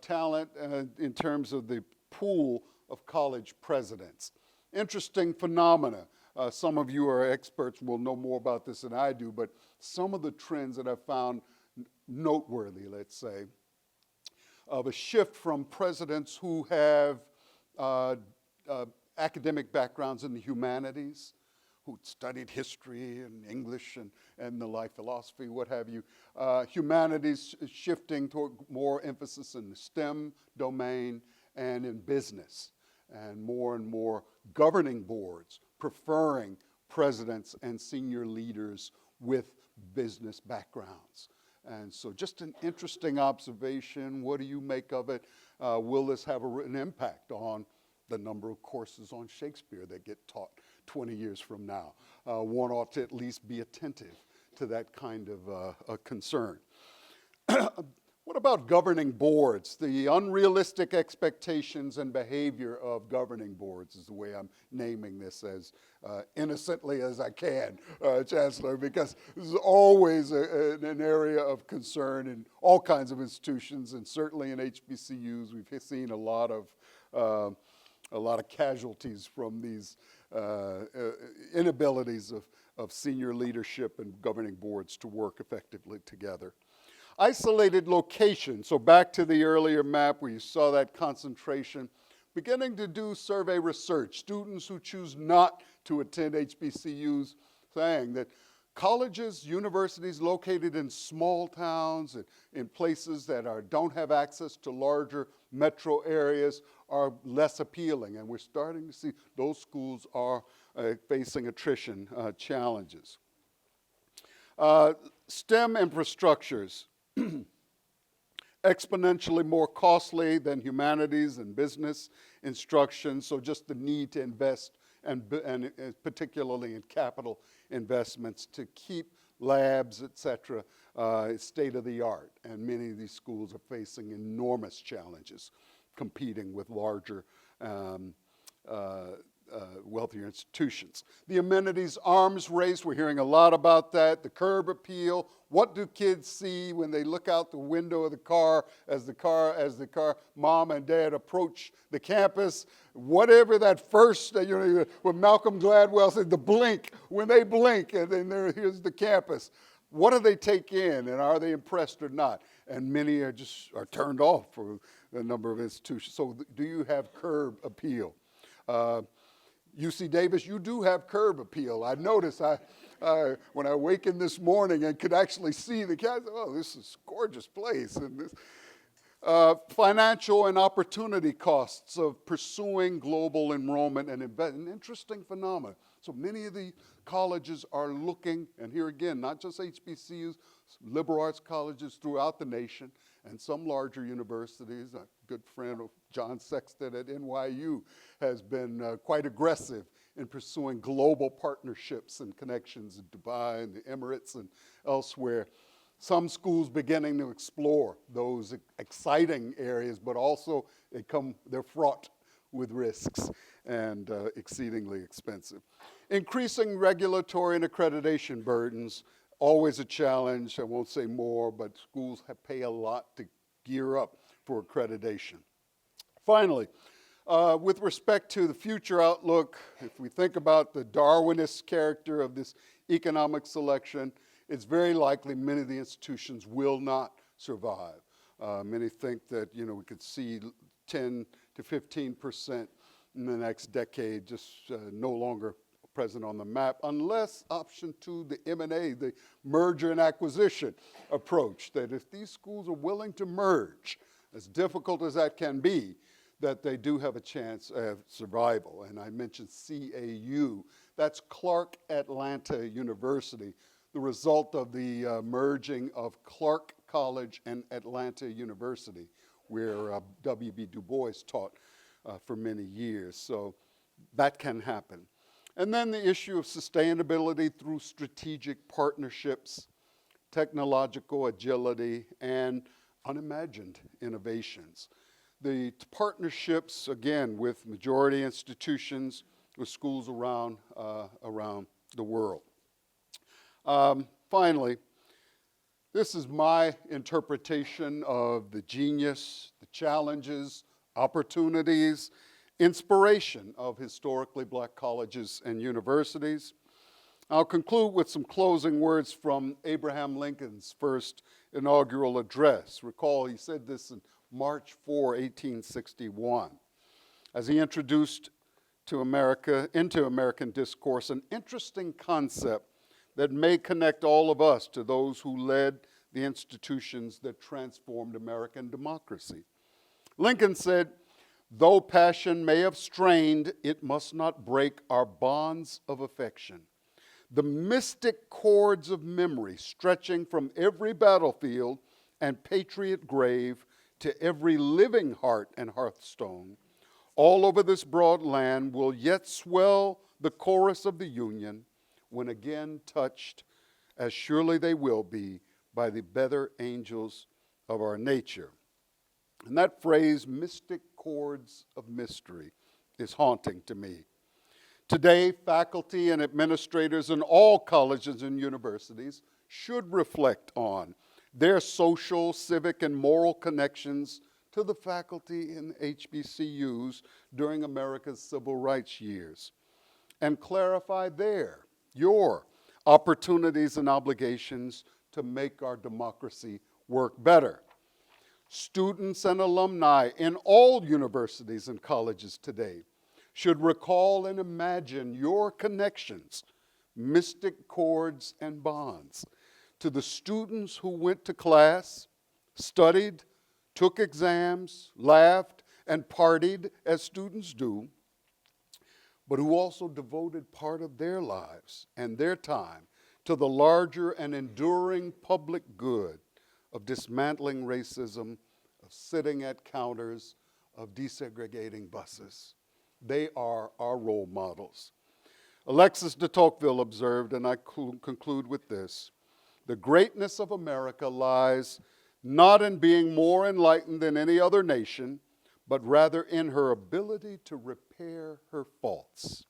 Talent in terms of the pool of college presidents. Interesting phenomena. Some of you are experts, will know more about this than I do, but some of the trends that I've found noteworthy, let's say, of a shift from presidents who have academic backgrounds in the humanities, who studied history and English and the like, philosophy, what have you. Humanities shifting toward more emphasis in the STEM domain and in business, and more governing boards preferring presidents and senior leaders with business backgrounds. And so just an interesting observation. What do you make of it? Will this have an impact on the number of courses on Shakespeare that get taught 20 years from now? One ought to at least be attentive to that kind of concern. What about governing boards? The unrealistic expectations and behavior of governing boards is the way I'm naming this as innocently as I can, Chancellor, because this is always an area of concern in all kinds of institutions, and certainly in HBCUs. We've seen a lot of casualties from these inabilities of senior leadership and governing boards to work effectively together. Isolated location, so back to the earlier map where you saw that concentration, beginning to do survey research. Students who choose not to attend HBCUs saying that colleges, universities located in small towns and in places that don't have access to larger metro areas are less appealing, and we're starting to see those schools are facing attrition challenges. STEM infrastructures, exponentially more costly than humanities and business instruction, so just the need to invest, and particularly in capital investments to keep labs, et cetera, state of the art. And many of these schools are facing enormous challenges competing with larger, wealthier institutions. The amenities arms race, we're hearing a lot about that. The curb appeal. What do kids see when they look out the window of the car as the mom and dad approach the campus? Whatever that first, when Malcolm Gladwell said the blink, when they blink and then here's the campus. What do they take in, and are they impressed or not? And many are turned off for a number of institutions. So do you have curb appeal? UC Davis, you do have curb appeal. I noticed when I awakened this morning and could actually see the cats, oh, this is a gorgeous place. And this, financial and opportunity costs of pursuing global enrollment and an interesting phenomenon. So many of the colleges are looking, and here again, not just HBCUs, liberal arts colleges throughout the nation, and some larger universities. A good friend of John Sexton at NYU has been quite aggressive in pursuing global partnerships and connections in Dubai and the Emirates and elsewhere. Some schools beginning to explore those exciting areas, but also they're fraught with risks and exceedingly expensive. Increasing regulatory and accreditation burdens, always a challenge. I won't say more, but schools pay a lot to gear up for accreditation. Finally, with respect to the future outlook, if we think about the Darwinist character of this economic selection, it's very likely many of the institutions will not survive. Many think that we could see 10 to 15% in the next decade, just no longer present on the map, unless option 2, the M&A, the merger and acquisition approach, that if these schools are willing to merge, as difficult as that can be, that they do have a chance of survival. And I mentioned CAU, that's Clark Atlanta University, the result of the merging of Clark College and Atlanta University, where W.B. Du Bois taught for many years. So that can happen. And then the issue of sustainability through strategic partnerships, technological agility, and unimagined innovations. The partnerships, again, with majority institutions, with schools around the world. Finally, this is my interpretation of the genius, the challenges, opportunities, inspiration of historically black colleges and universities. I'll conclude with some closing words from Abraham Lincoln's first inaugural address. Recall, he said this in March 4, 1861, as he introduced into American discourse an interesting concept that may connect all of us to those who led the institutions that transformed American democracy. Lincoln said, "Though passion may have strained, it must not break our bonds of affection. The mystic cords of memory stretching from every battlefield and patriot grave to every living heart and hearthstone, all over this broad land will yet swell the chorus of the Union when again touched, as surely they will be, by the better angels of our nature. And that phrase, mystic chords of mystery, is haunting to me. Today, faculty and administrators in all colleges and universities should reflect on their social, civic, and moral connections to the faculty in HBCUs during America's civil rights years, and clarify your opportunities and obligations to make our democracy work better. Students and alumni in all universities and colleges today should recall and imagine your connections, mystic chords and bonds, to the students who went to class, studied, took exams, laughed, and partied as students do, but who also devoted part of their lives and their time to the larger and enduring public good of dismantling racism, of sitting at counters, of desegregating buses. They are our role models. Alexis de Tocqueville observed, and I conclude with this, the greatness of America lies not in being more enlightened than any other nation, but rather in her ability to repair her faults.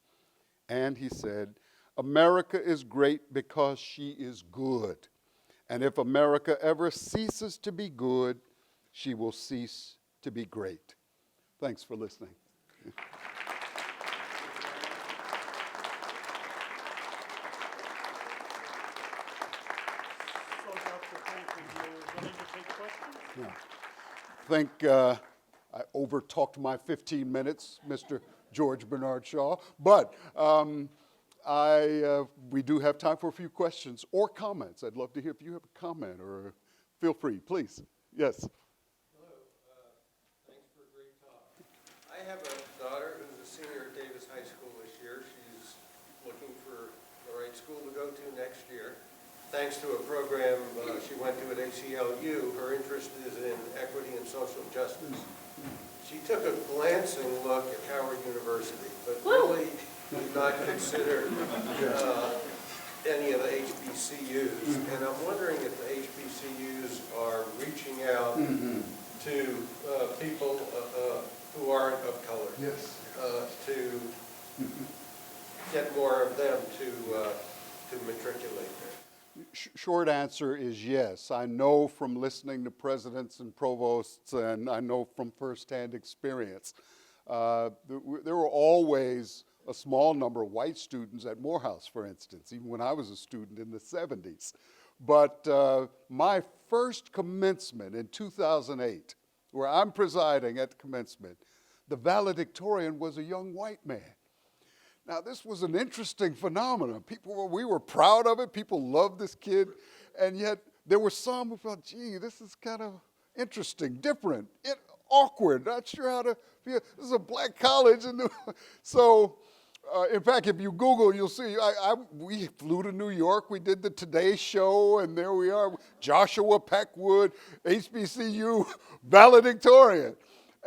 And he said, America is great because she is good. And if America ever ceases to be good, she will cease to be great. Thanks for listening. Yeah. I think I overtalked my 15 minutes, Mr. George Bernard Shaw, but we do have time for a few questions or comments. I'd love to hear if you have a comment, or feel free, please. Yes. Hello. Thanks for a great talk. I have a daughter who's a senior at Davis High School this year. She's looking for the right school to go to next year. Thanks to a program she went to at ACLU, her interest is in equity and social justice. She took a glancing look at Howard University, but really did not consider any of the HBCUs. And I'm wondering if the HBCUs are reaching out to people who aren't of color. Yes. To get more of them to matriculate there. Short answer is yes. I know from listening to presidents and provosts, and I know from firsthand experience. There were always a small number of white students at Morehouse, for instance, even when I was a student in the 70s. But my first commencement in 2008, where I'm presiding at the commencement, the valedictorian was a young white man. Now, this was an interesting phenomenon. We were proud of it. People loved this kid. And yet, there were some who felt, gee, this is kind of interesting, different, awkward, not sure how to feel. This is a black college. So, in fact, if you Google, you'll see, we flew to New York. We did the Today Show, and there we are, Joshua Peckwood, HBCU valedictorian.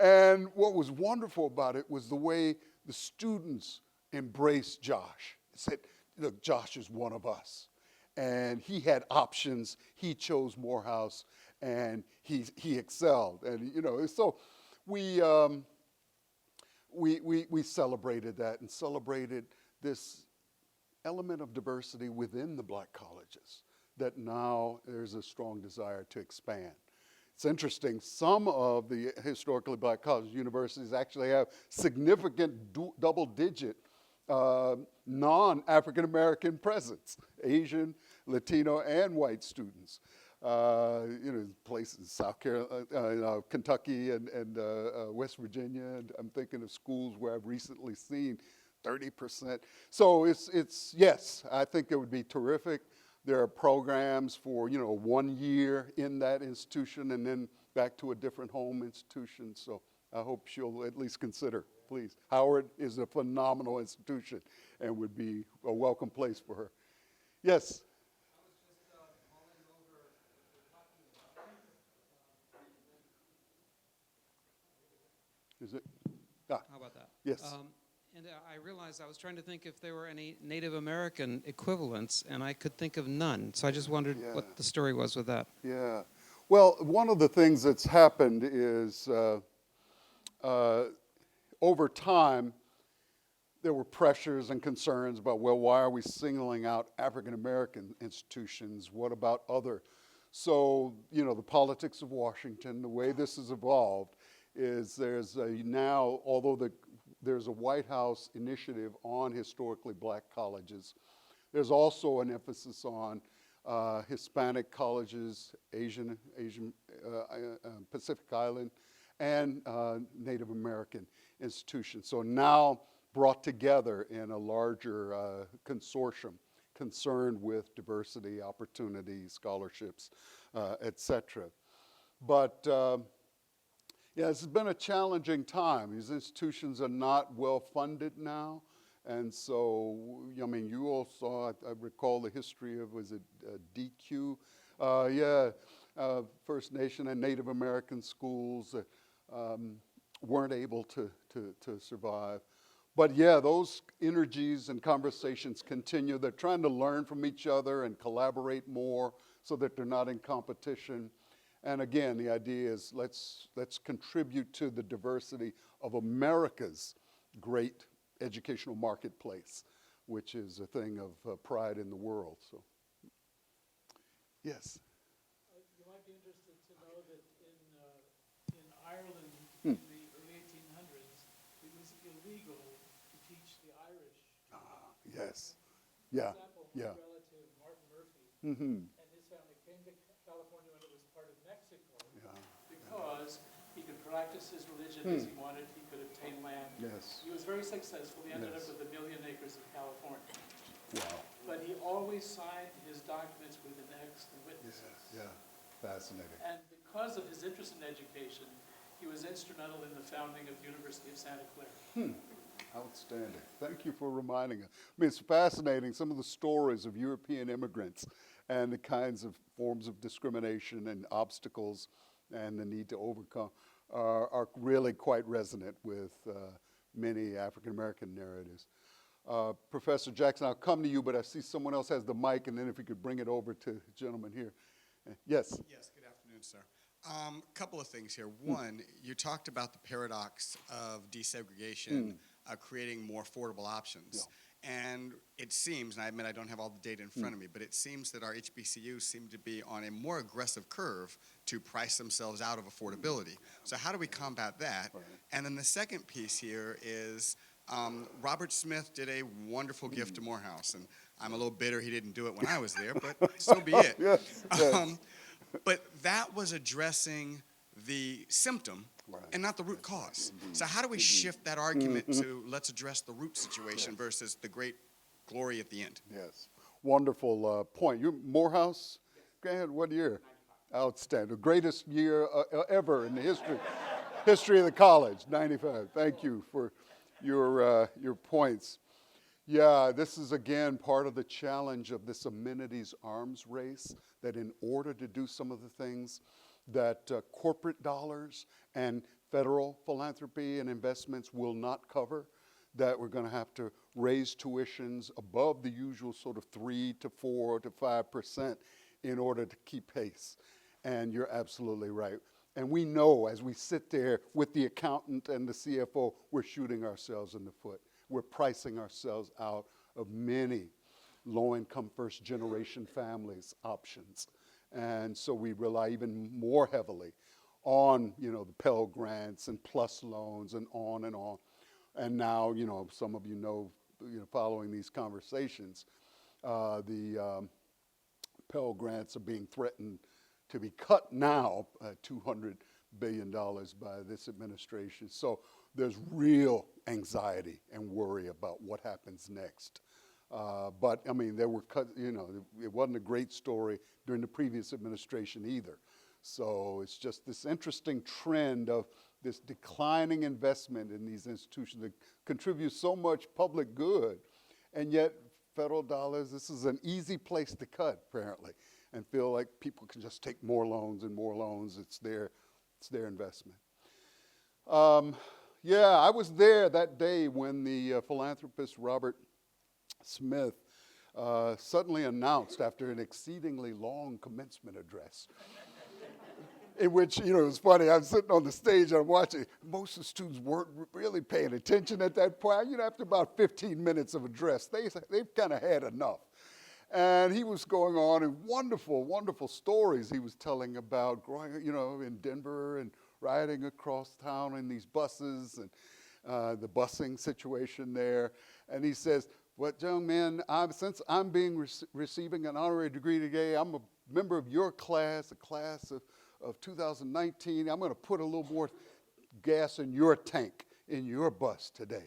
And what was wonderful about it was the way the students embraced Josh. Said, look, Josh is one of us. And he had options. He chose Morehouse, and he excelled. And, so we celebrated that and celebrated this element of diversity within the black colleges that now there's a strong desire to expand. It's interesting, some of the historically black college universities actually have significant double-digit non-African American presence, Asian, Latino, and white students. Places, South Carolina, Kentucky, and West Virginia. And I'm thinking of schools where I've recently seen 30%. So it's yes, I think it would be terrific. There are programs for 1 year in that institution and then back to a different home institution. So I hope she'll at least consider, please. Howard is a phenomenal institution and would be a welcome place for her. Yes? I was just mulling over what you're talking about. Is it? How about that? Yes. And I realized I was trying to think if there were any Native American equivalents, and I could think of none. So I just wondered what the story was with that. Yeah. Well, one of the things that's happened is over time, there were pressures and concerns about, well, why are we singling out African American institutions? What about other? So, you know, the politics of Washington, the way this has evolved is there's now, although there's a White House initiative on historically black colleges, there's also an emphasis on Hispanic colleges, Asian Pacific Island, and Native American institutions. So now brought together in a larger consortium concerned with diversity, opportunity, scholarships, et cetera. But yeah, this has been a challenging time. These institutions are not well funded now. And so, I mean, you all saw, I recall the history of, was it DQ? First Nation and Native American schools that weren't able to survive. But yeah, those energies and conversations continue. They're trying to learn from each other and collaborate more so that they're not in competition. And again, the idea is let's contribute to the diversity of America's great educational marketplace, which is a thing of pride in the world. So, yes. You might be interested to know that in Ireland in the early 1800s, it was illegal to teach the Irish. Yes. For Yeah. example, Yeah. my relative Martin Murphy Mm-hmm. and his family came to California when it was part of Mexico Yeah. because he could practice his religion as he wanted. He could obtain land. Yes. He was very successful. He ended Yes. up with 1 million acres of California. Wow. But he always signed his documents with an X, the witnesses. Yeah. Fascinating. And because of his interest in education, he was instrumental in the founding of the University of Santa Clara. Outstanding. Thank you for reminding us. I mean, it's fascinating, some of the stories of European immigrants and the kinds of forms of discrimination and obstacles and the need to overcome are really quite resonant with many African-American narratives. Professor Jackson, I'll come to you, but I see someone else has the mic, and then if you could bring it over to the gentleman here. Yes? Yes, good afternoon, sir. Couple of things here. One, you talked about the paradox of desegregation creating more affordable options. And it seems, and I admit I don't have all the data in front of me, but it seems that our HBCUs seem to be on a more aggressive curve to price themselves out of affordability. So how do we combat that? Right. And then the second piece here is Robert Smith did a wonderful gift to Morehouse, and I'm a little bitter he didn't do it when I was there, but so be it. Yes, yes. But that was addressing the symptom and not the root cause. So how do we shift that argument to let's address the root situation versus the great glory at the end? Yes. Wonderful point. You Morehouse? Go ahead. What year? Outstanding. The greatest year ever in the history of the college. 95. Thank you for your points. Yeah, this is again part of the challenge of this amenities arms race, that in order to do some of the things that corporate dollars and federal philanthropy and investments will not cover, that we're going to have to raise tuitions above the usual sort of 3 to 4 to 5% in order to keep pace. And you're absolutely right. And we know as we sit there with the accountant and the CFO, we're shooting ourselves in the foot. We're pricing ourselves out of many low-income first-generation families' options. And so we rely even more heavily on, you know, the Pell Grants and PLUS loans and on and on. And now, you know, some of you know, following these conversations, the Pell Grants are being threatened to be cut now, $200 billion by this administration. So there's real anxiety and worry about what happens next. But I mean, there were, it wasn't a great story during the previous administration either. So it's just this interesting trend of this declining investment in these institutions that contribute so much public good, and yet federal dollars, this is an easy place to cut, apparently, and feel like people can just take more loans and more loans. It's their investment. Yeah, I was there that day when the philanthropist Robert Smith suddenly announced, after an exceedingly long commencement address, in which, you know, it was funny, I was sitting on the stage and I'm watching. Most of the students weren't really paying attention at that point. You know, after about 15 minutes of address, they've kind of had enough. And he was going on in wonderful, wonderful stories he was telling about growing, you know, in Denver and riding across town in these buses and the busing situation there. And he says, "Well, young man, since I'm receiving an honorary degree today, I'm a member of your class, a class of 2019. I'm going to put a little more gas in your tank in your bus today."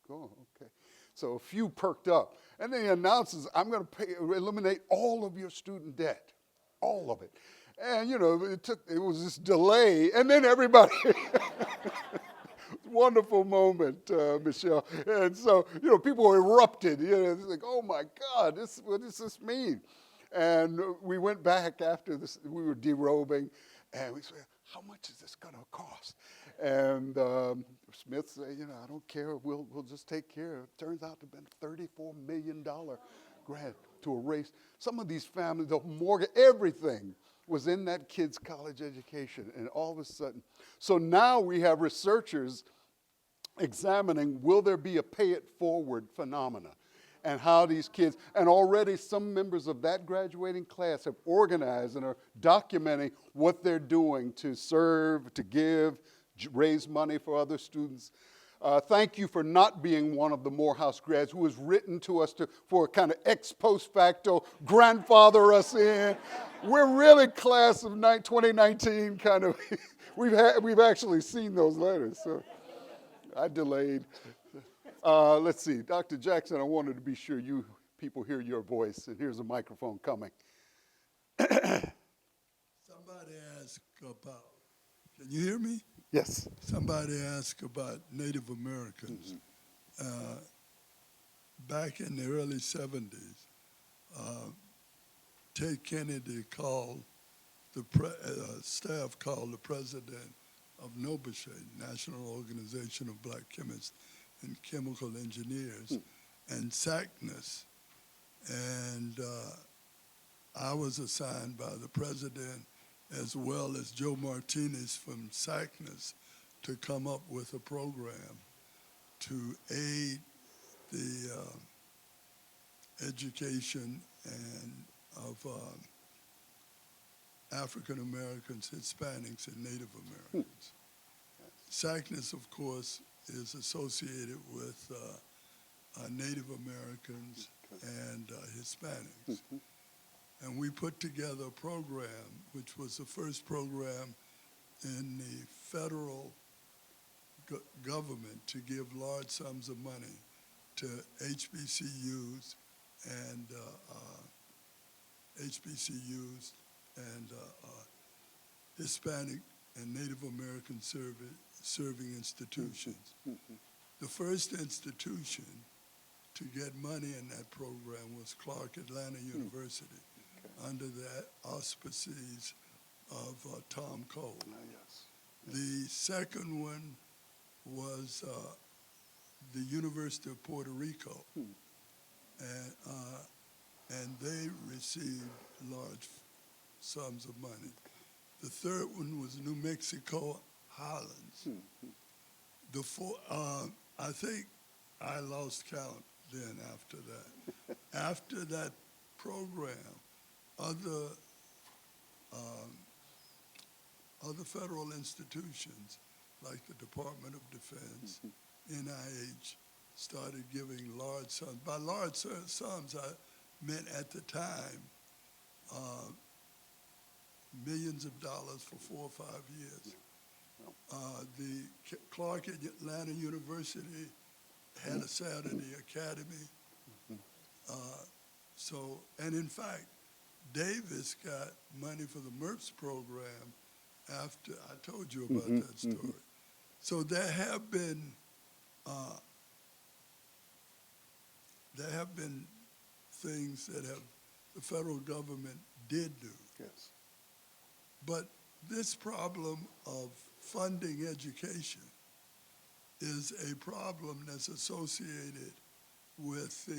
Oh, okay. So a few perked up. And then he announces, "I'm going to eliminate all of your student debt, all of it." And, you know, it was this delay, and then everybody, wonderful moment, Michelle. And so, you know, people erupted. You know, it's like, oh my God, what does this mean? And we went back after this, we were derobing, and we said, "How much is this going to cost?" And Smith said, "You know, I don't care. We'll just take care of it." Turns out to have been a $34 million grant to erase some of these families, the mortgage, everything was in that kid's college education. And all of a sudden, so now we have researchers examining, will there be a pay it forward phenomena? And how these kids, and already some members of that graduating class have organized and are documenting what they're doing to serve, to give, raise money for other students. Thank you for not being one of the Morehouse grads who has written to us for a kind of ex post facto grandfather us in. We're really class of 2019 kind of. We've actually seen those letters. So I delayed. Let's see, Dr. Jackson, I wanted to be sure you people hear your voice, and here's a microphone coming. Somebody asked about, can you hear me? Yes. Somebody asked about Native Americans. Back in the early 70s, Ted Kennedy called, staff called the president of NOBSHE, National Organization of Black Chemists and Chemical Engineers, and SACNAS. And I was assigned by the president, as well as Joe Martinez from SACNAS, to come up with a program to aid the education of African Americans, Hispanics, and Native Americans. SACNAS, of course, is associated with Native Americans and Hispanics. And we put together a program, which was the first program in the federal government to give large sums of money to HBCUs and Hispanic and Native American serving institutions. The first institution to get money in that program was Clark Atlanta University, under the auspices of Tom Cole. The second one was the University of Puerto Rico, and they received large sums of money. The third one was New Mexico Highlands. I think I lost count then after that. After that program, other federal institutions like the Department of Defense, NIH, started giving large sums. By large sums, I meant at the time millions of dollars for 4 or 5 years. The Clark Atlanta University had a Saturday academy. And in fact, Davis got money for the MERPS program after I told you about that story. So there have been things that the federal government did do. Yes. But this problem of funding education is a problem that's associated with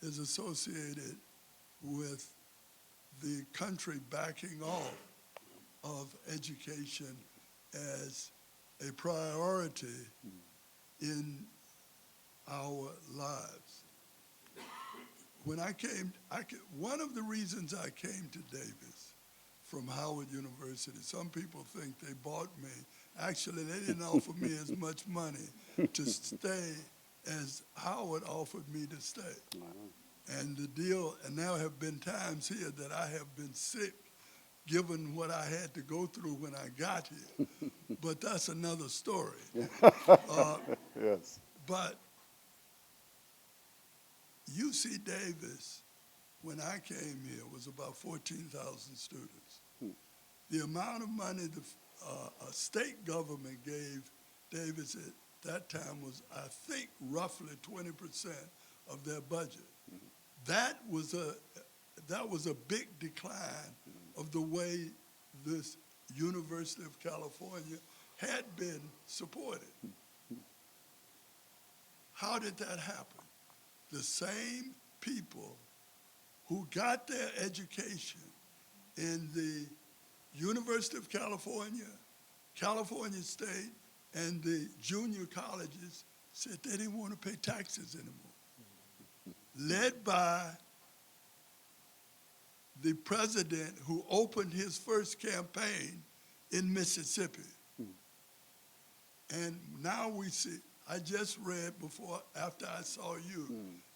is associated with the country backing off of education as a priority in our lives. When I came, one of the reasons I came to Davis from Howard University, some people think they bought me. Actually, they didn't offer me as much money to stay as Howard offered me to stay. And the deal, and there have been times here that I have been sick, given what I had to go through when I got here. But that's another story. Yes. But UC Davis, when I came here, was about 14,000 students. The amount of money the a state government gave Davis at that time was, I think, roughly 20% of their budget. That was a big decline of the way this University of California had been supported. How did that happen? The same people who got their education in the University of California, California State, and the junior colleges said they didn't want to pay taxes anymore. Led by the president who opened his first campaign in Mississippi. And now we see, I just read after I saw you,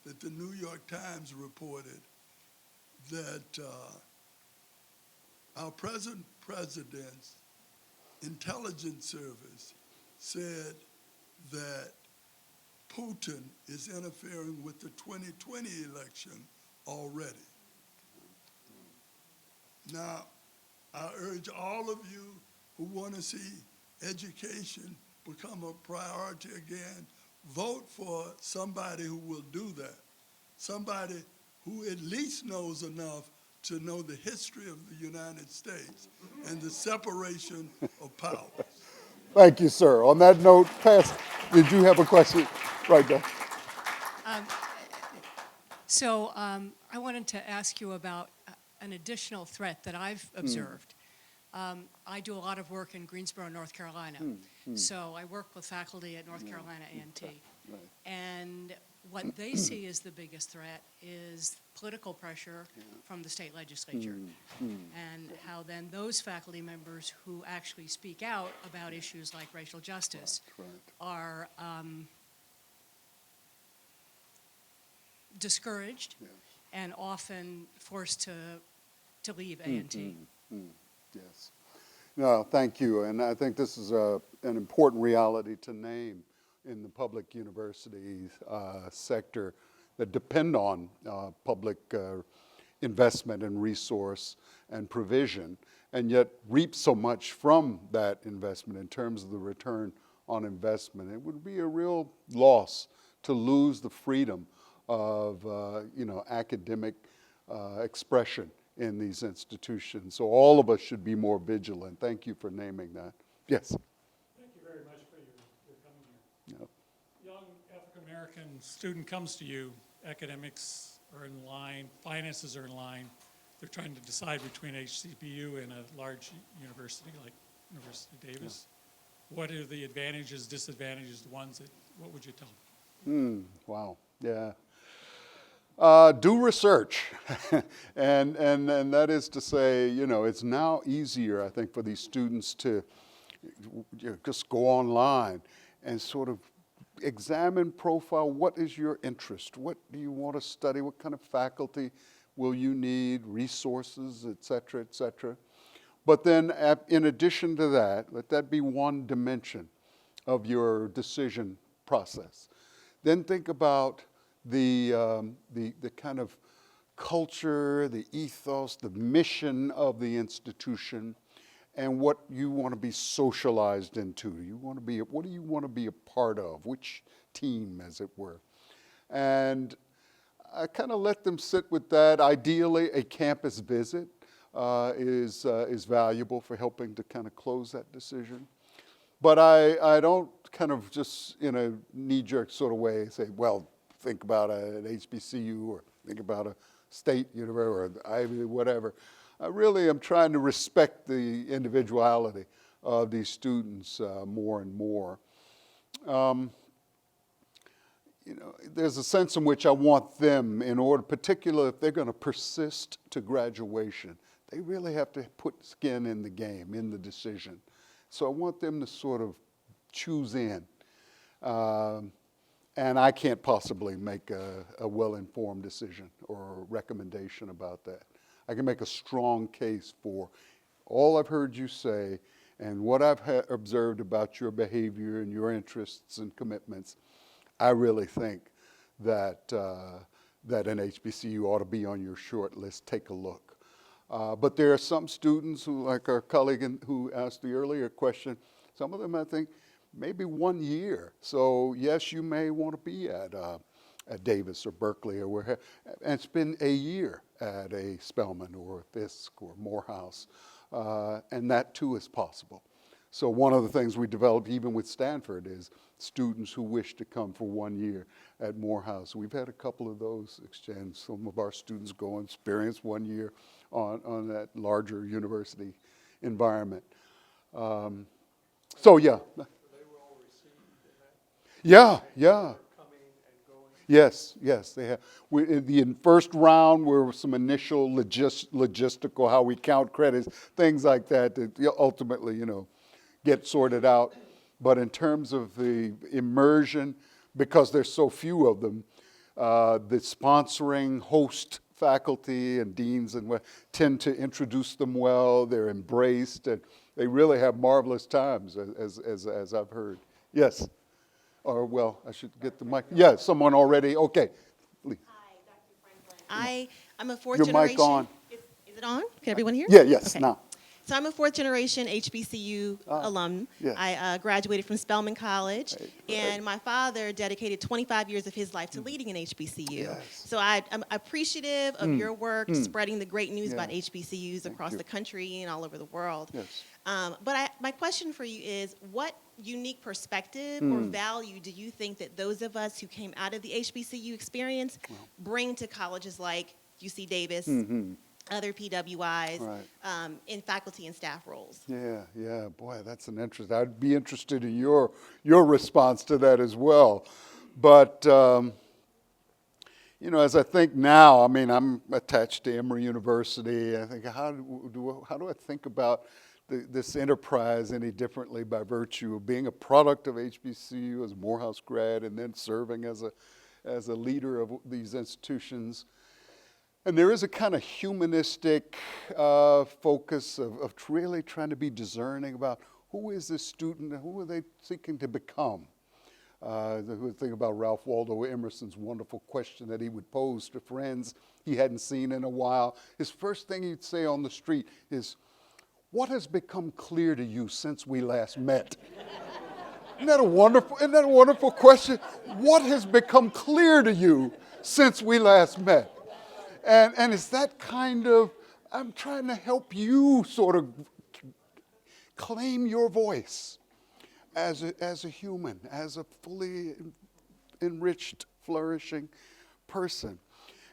that the New York Times reported that our present president's intelligence service said that Putin is interfering with the 2020 election already. Now, I urge all of you who want to see education become a priority again, vote for somebody who will do that, somebody who at least knows enough to know the history of the United States and the separation of powers. Thank you, sir. On that note, did you have a question? Right there. I wanted to ask you about an additional threat that I've observed. I do a lot of work in Greensboro, North Carolina. So I work with faculty at North Carolina A&T. Right. And what they see as the biggest threat is political pressure from the state legislature. And how then those faculty members who actually speak out about issues like racial justice are discouraged and often forced to leave A&T. Yes. No, thank you. And I think this is an important reality to name in the public university sector that depend on public investment and resource and provision, and yet reap so much from that investment in terms of the return on investment. It would be a real loss to lose the freedom of academic expression in these institutions. So all of us should be more vigilant. Thank you for naming that. Yes? Thank you very much for your coming here. Yep. Young African-American student comes to you, academics are in line, finances are in line. They're trying to decide between HBCU and a large university like University of Davis. What are the advantages, disadvantages, what would you tell them? Wow, yeah. Do research, and that is to say, it's now easier, I think, for these students to just go online and sort of examine, profile, what is your interest? What do you want to study? What kind of faculty will you need? Resources, et cetera, et cetera. But then, in addition to that, let that be one dimension of your decision process. Then think about the kind of culture, the ethos, the mission of the institution, and what you want to be socialized into. What do you want to be a part of? Which team, as it were? And I kind of let them sit with that. Ideally, a campus visit is valuable for helping to kind of close that decision. But I don't kind of just in a knee-jerk sort of way say, well, think about an HBCU or think about a state university or Ivy, whatever. I really am trying to respect the individuality of these students more and more. You know, there's a sense in which I want them, in order, particularly if they're going to persist to graduation, they really have to put skin in the game, in the decision. So I want them to sort of choose in. And I can't possibly make a well-informed decision or recommendation about that. I can make a strong case for all I've heard you say and what I've observed about your behavior and your interests and commitments. I really think that that an HBCU ought to be on your short list. Take a look. But there are some students who, like our colleague who asked the earlier question, some of them I think maybe 1 year. So yes, you may want to be at Davis or Berkeley or wherever, and spend a year at a Spelman or Fisk or Morehouse, and that too is possible. So one of the things we developed even with Stanford is students who wish to come for 1 year at Morehouse. We've had a couple of those exchange. Some of our students go and experience 1 year on that larger university environment. So yeah. Yeah. Yes, they have. In the first round, were some initial logistical, how we count credits, things like that ultimately, you know, get sorted out. But in terms of the immersion, because there's so few of them, the sponsoring host faculty and deans and what tend to introduce them well. They're embraced, and they really have marvelous times, as I've heard. Yes. Or, well, I should get the mic. Yeah, someone already. Okay. Please. Hi, Dr. Franklin. I'm a fourth Your generation. mic on. Is it on? Can everyone hear? Yeah, yes, Okay. now. So I'm a fourth generation HBCU alum. yes. I graduated from Spelman College, and my father dedicated 25 years of his life to leading an HBCU. Yes. So I'm appreciative of your work spreading the great news about Yeah. HBCUs across the country and all over the world. Yes. But my question for you is, what unique perspective or value do you think that those of us who came out of the HBCU experience bring to colleges like UC Davis, other PWIs, Right. in faculty and staff roles? Yeah, boy, that's an interest. I'd be interested in your response to that as well. But, you know, as I think now, I mean, I'm attached to Emory University. I think, how do I think about this enterprise any differently by virtue of being a product of HBCU as a Morehouse grad and then serving as a leader of these institutions? And there is a kind of humanistic focus of really trying to be discerning about who is this student and who are they seeking to become. The thing about Ralph Waldo Emerson's wonderful question that he would pose to friends he hadn't seen in a while. His first thing he'd say on the street is, "What has become clear to you since we last met?" Isn't that a wonderful question? What has become clear to you since we last met? And it's that kind of, I'm trying to help you sort of claim your voice as a human, as a fully enriched, flourishing person.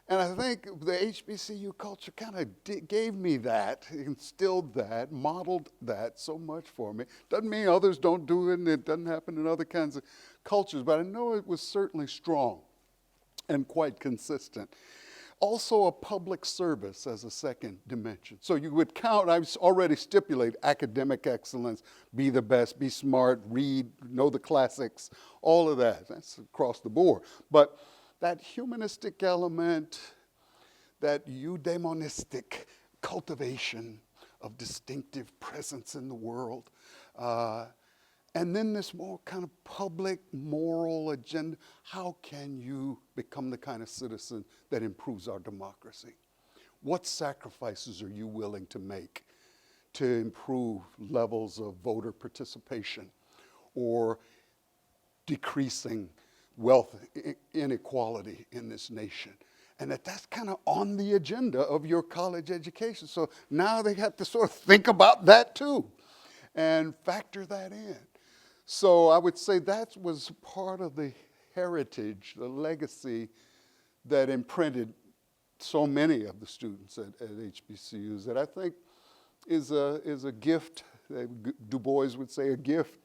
And I think the HBCU culture kind of gave me that, instilled that, modeled that so much for me. Doesn't mean others don't do it and it doesn't happen in other kinds of cultures, but I know it was certainly strong and quite consistent. Also a public service as a second dimension. So you would count, I've already stipulated academic excellence, be the best, be smart, read, know the classics, all of that. That's across the board. But that humanistic element, that eudaimonistic cultivation of distinctive presence in the world, and then this more kind of public moral agenda. How can you become the kind of citizen that improves our democracy? What sacrifices are you willing to make to improve levels of voter participation or decreasing wealth inequality in this nation? And that's kind of on the agenda of your college education. So now they have to sort of think about that too and factor that in. So I would say that was part of the heritage, the legacy that imprinted so many of the students at HBCUs that I think is a gift. Du Bois would say a gift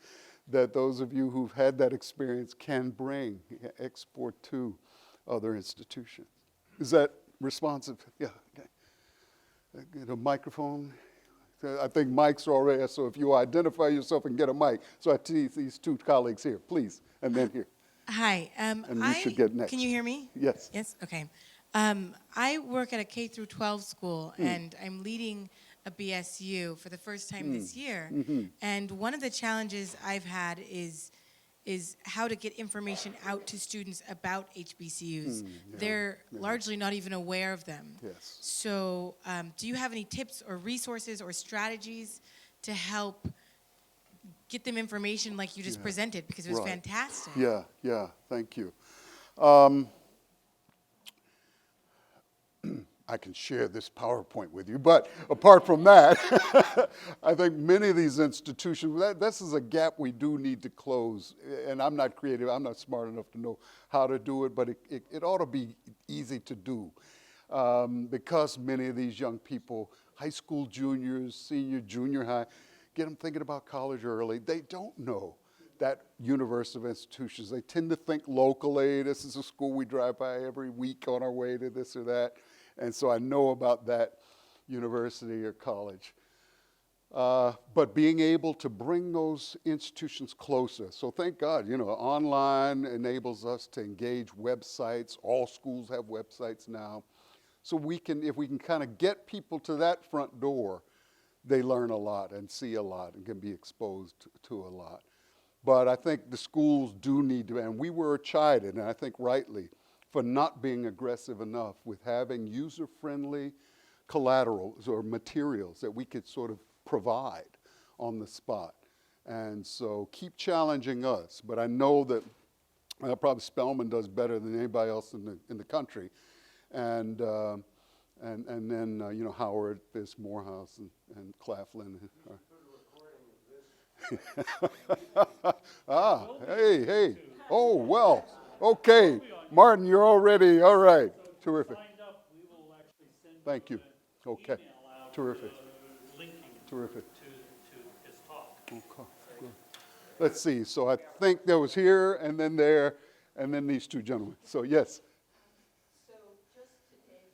that those of you who've had that experience can bring, export to other institutions. Is that responsive? Yeah, okay. Get a microphone. I think mics are already, so if you identify yourself and get a mic. So I see these two colleagues here, please, and then here. Hi. And you should get next. Can you hear me? Yes. Yes, okay. I work at a K through 12 school, and I'm leading a BSU for the first time this year. And one of the challenges I've had is how to get information out to students about HBCUs. They're largely not even aware of them. Yes. So do you have any tips or resources or strategies to help get them information like you just presented? Because it was fantastic. Yeah, thank you. I can share this PowerPoint with you, but apart from that, I think many of these institutions, this is a gap we do need to close. And I'm not creative, I'm not smart enough to know how to do it, but it ought to be easy to do. Because many of these young people, high school juniors, senior, junior high, get them thinking about college early. They don't know that universe of institutions. They tend to think locally. This is a school we drive by every week on our way to this or that. And so I know about that university or college. But being able to bring those institutions closer. So thank God, online enables us to engage websites. All schools have websites now. So if we can kind of get people to that front door, they learn a lot and see a lot and can be exposed to a lot. But I think the schools do need to, and we were chided, and I think rightly, for not being aggressive enough with having user-friendly collaterals or materials that we could sort of provide on the spot. And so keep challenging us, but I know that probably Spelman does better than anybody else in the country. And then, Howard, there's Morehouse and Claflin. Hey. Oh, well, okay. Martin, you're already, all right. Terrific. Thank you. Okay. Terrific. Terrific. To his talk. Okay. Good. Let's see. So I think there was here and then there and then these two gentlemen. So, yes. So just today,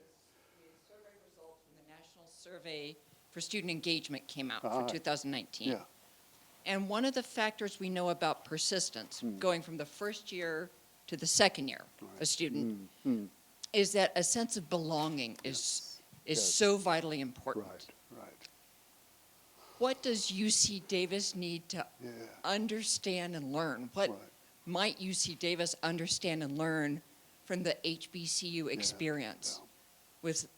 the survey results from the National Survey for Student Engagement came out for 2019. Yeah. And one of the factors we know about persistence, going from the first year to the second year, a student, is that a sense of belonging is so vitally important. Right. What does UC Davis need to understand and learn? What might UC Davis understand and learn from the HBCU experience with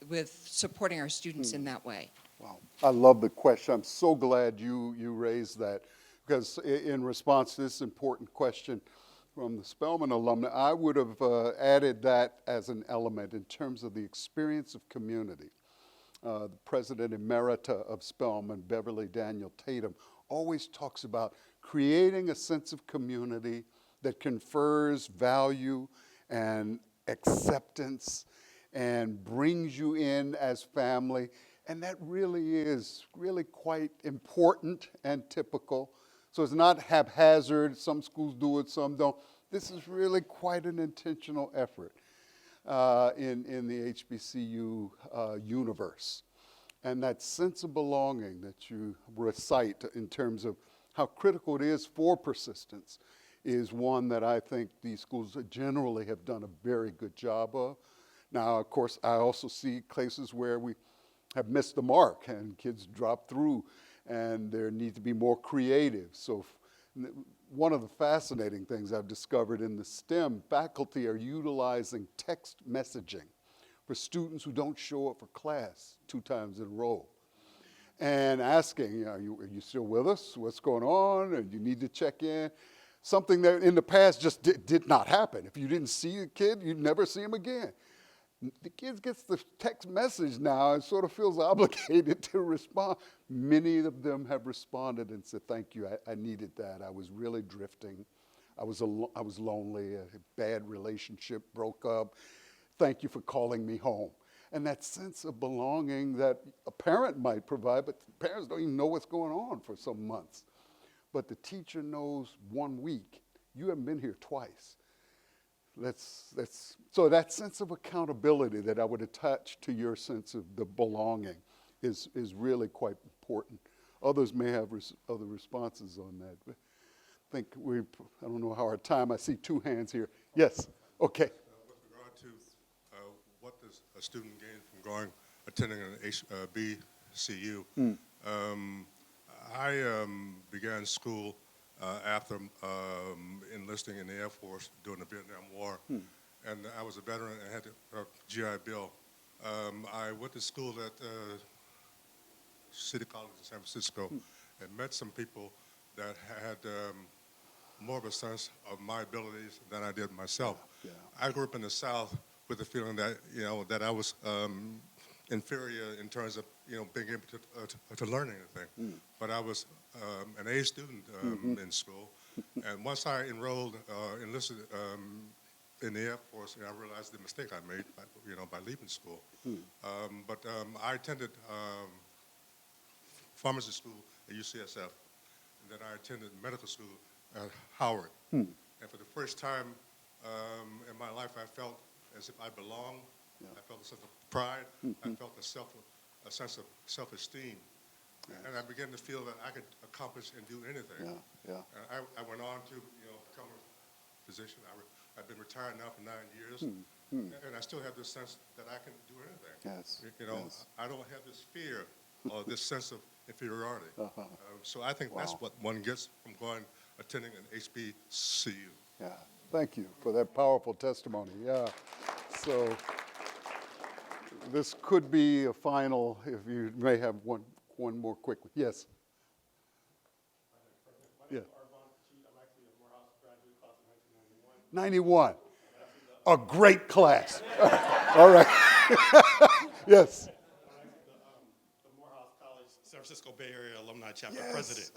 supporting our students in that way? Wow. I love the question. I'm so glad you raised that, because in response to this important question from the Spelman alumni, I would have added that as an element in terms of the experience of community. The president emerita of Spelman, Beverly Daniel Tatum, always talks about creating a sense of community that confers value and acceptance and brings you in as family. And that really is quite important and typical. So it's not haphazard. Some schools do it, some don't. This is really quite an intentional effort in the HBCU universe. And that sense of belonging that you recite in terms of how critical it is for persistence is one that I think these schools generally have done a very good job of. Now, of course, I also see cases where we have missed the mark and kids drop through, and there needs to be more creative. So one of the fascinating things I've discovered in the STEM faculty are utilizing text messaging for students who don't show up for class 2 times in a row, and asking, are you still with us? What's going on? And you need to check in. Something that in the past just did not happen. If you didn't see a kid, you'd never see him again. The kid gets the text message now and sort of feels obligated to respond. Many of them have responded and said, thank you, I needed that. I was really drifting. I was lonely, a bad relationship broke up. Thank you for calling me home. and that sense of belonging that a parent might provide, but parents don't even know what's going on for some months. But the teacher knows 1 week. You haven't been here twice. So that sense of accountability that I would attach to your sense of the belonging is really quite important. Others may have other responses on that. But I don't know how our time, I see 2 hands here. Yes, okay. With regard to what does a student gain from attending an HBCU, I began school after enlisting in the Air Force during the Vietnam War, and I was a veteran and had a GI Bill. I went to school at City College in San Francisco and met some people that had more of a sense of my abilities than I did myself. Yeah. I grew up in the South with the feeling that, that I was inferior in terms of, being able to learn anything. But I was an A student in school. And once I enlisted in the Air Force, I realized the mistake I made, by leaving school. But I attended pharmacy school at UCSF, and then I attended medical school at Howard. And for the first time in my life, I felt as if I belonged. Yeah. I felt a sense of pride. I felt a sense of self-esteem. Yes. And I began to feel that I could accomplish and do anything. Yeah. And I went on to become a physician. I've been retired now for 9 years, and I still have this sense that I can do anything. Yes. Yes. I don't have this fear or this sense of inferiority. So I think that's what one gets from attending an HBCU. Yeah. Thank you for that powerful testimony. Yeah. So this could be a final, if you may have one more quick one. Yes. Yeah. I'm actually a Morehouse graduate class of 1991. 91. A great class. All right. Yes. The Morehouse College San Francisco Bay Area Alumni Chapter President.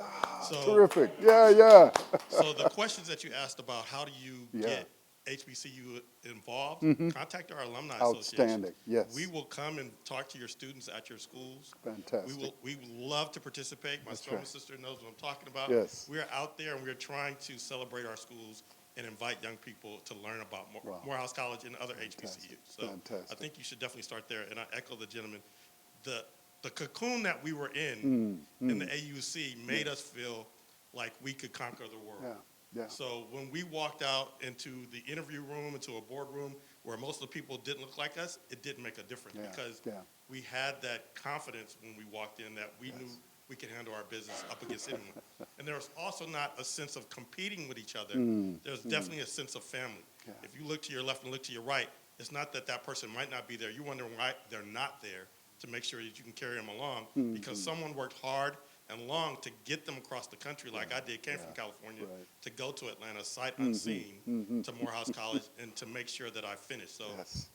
Terrific. Yeah. So the questions that you asked about how do you get HBCU involved, contact our alumni association. Outstanding. Yes. We will come and talk to your students at your schools. Fantastic. We would love to participate. My strong sister knows what I'm talking about. Yes. We're out there and we're trying to celebrate our schools and invite young people to learn about Morehouse College and other HBCUs. So I think you should definitely start there. And I echo the gentleman. The cocoon that we were in the AUC made us feel like we could conquer the world. Yeah. So when we walked out into the interview room, into a boardroom where most of the people didn't look like us, it didn't make a difference because we had that confidence when we walked in that we knew we could handle our business up against anyone. And there was also not a sense of competing with each other. There's definitely a sense of family. Yeah. If you look to your left and look to your right, it's not that that person might not be there. You're wondering why they're not there to make sure that you can carry them along because someone worked hard and long to get them across the country like I did, came from California, to go to Atlanta, sight unseen, to Morehouse College, and to make sure that I finished. So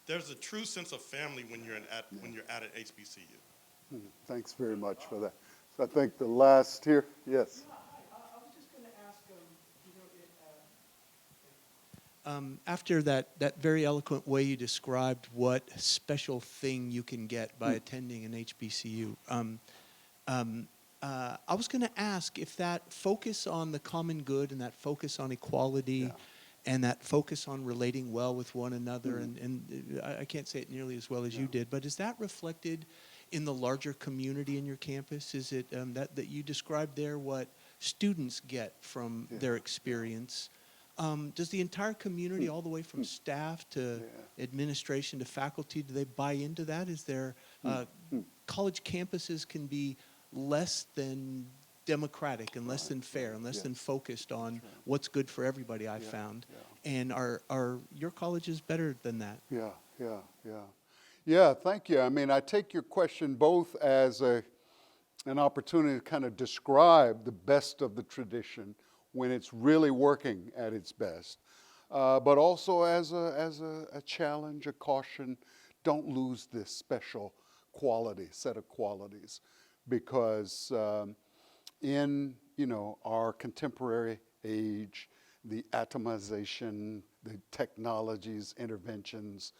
there's a true sense of family when you're at an HBCU. Thanks very much for that. So I think the last here, yes. I was just going to ask, after that very eloquent way you described what special thing you can get by attending an HBCU, I was going to ask if that focus on the common good and that focus on equality and that focus on relating well with one another, and I can't say it nearly as well as you did, but is that reflected in the larger community in your campus? Is it that you described there what students get from their experience? Does the entire community, all the way from staff to administration to faculty, do they buy into that? Is there college campuses can be less than democratic and less than fair and less than focused on what's good for everybody, I've found. And are your colleges better than that? Yeah, thank you. I mean, I take your question both as an opportunity to kind of describe the best of the tradition when it's really working at its best, but also as a challenge, a caution. Don't lose this special set of qualities, because in our contemporary age, the atomization, the technologies, interventions,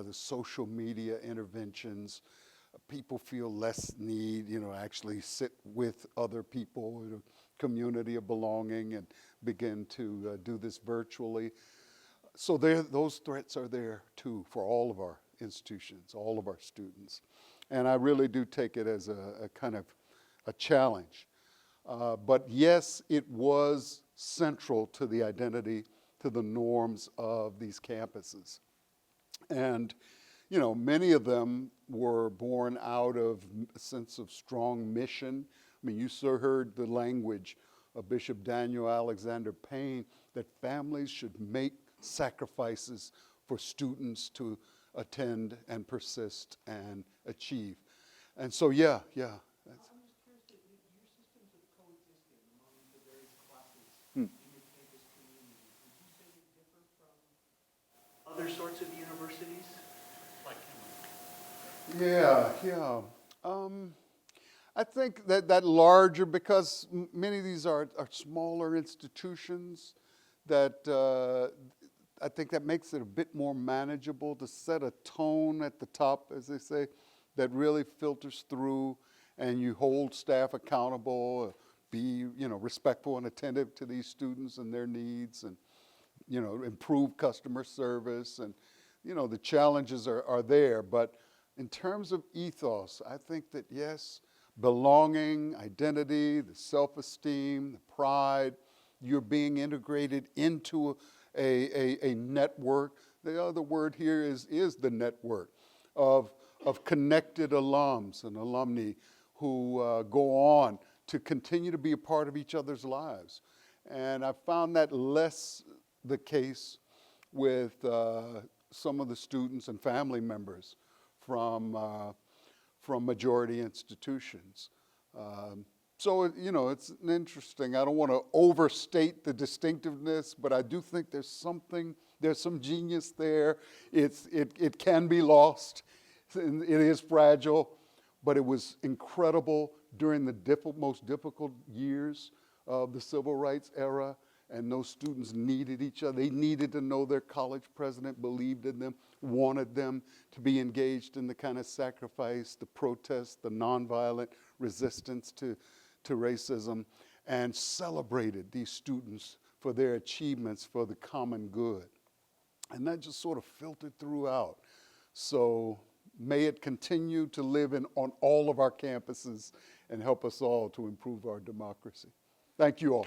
the social media interventions. People feel less need, actually sit with other people in a community of belonging and begin to do this virtually. So those threats are there too for all of our institutions, all of our students. And I really do take it as a kind of a challenge. But yes, it was central to the identity, to the norms of these campuses. And, many of them were born out of a sense of strong mission. I mean, you heard the language of Bishop Daniel Alexander Payne that families should make sacrifices for students to attend and persist and achieve. And so, yeah. I'm just curious that your systems of coexisting among the various classes in your campus community, would you say they differ from other sorts of universities? Like Yeah. I think that larger, because many of these are smaller institutions, that I think that makes it a bit more manageable to set a tone at the top, as they say, that really filters through, and you hold staff accountable, be respectful and attentive to these students and their needs, and improve customer service, and the challenges are there. But in terms of ethos, I think that yes, belonging, identity, the self-esteem, the pride, you're being integrated into a network. The other word here is the network of connected alums and alumni who go on to continue to be a part of each other's lives. And I found that less the case with some of the students and family members from majority institutions. So, it's interesting. I don't want to overstate the distinctiveness, but I do think there's some genius there. It can be lost. It is fragile, but it was incredible during the most difficult years of the civil rights era, and those students needed each other. They needed to know their college president believed in them, wanted them to be engaged in the kind of sacrifice, the protest, the nonviolent resistance to racism, and celebrated these students for their achievements for the common good. And that just sort of filtered throughout. So may it continue to live on all of our campuses and help us all to improve our democracy. Thank you all.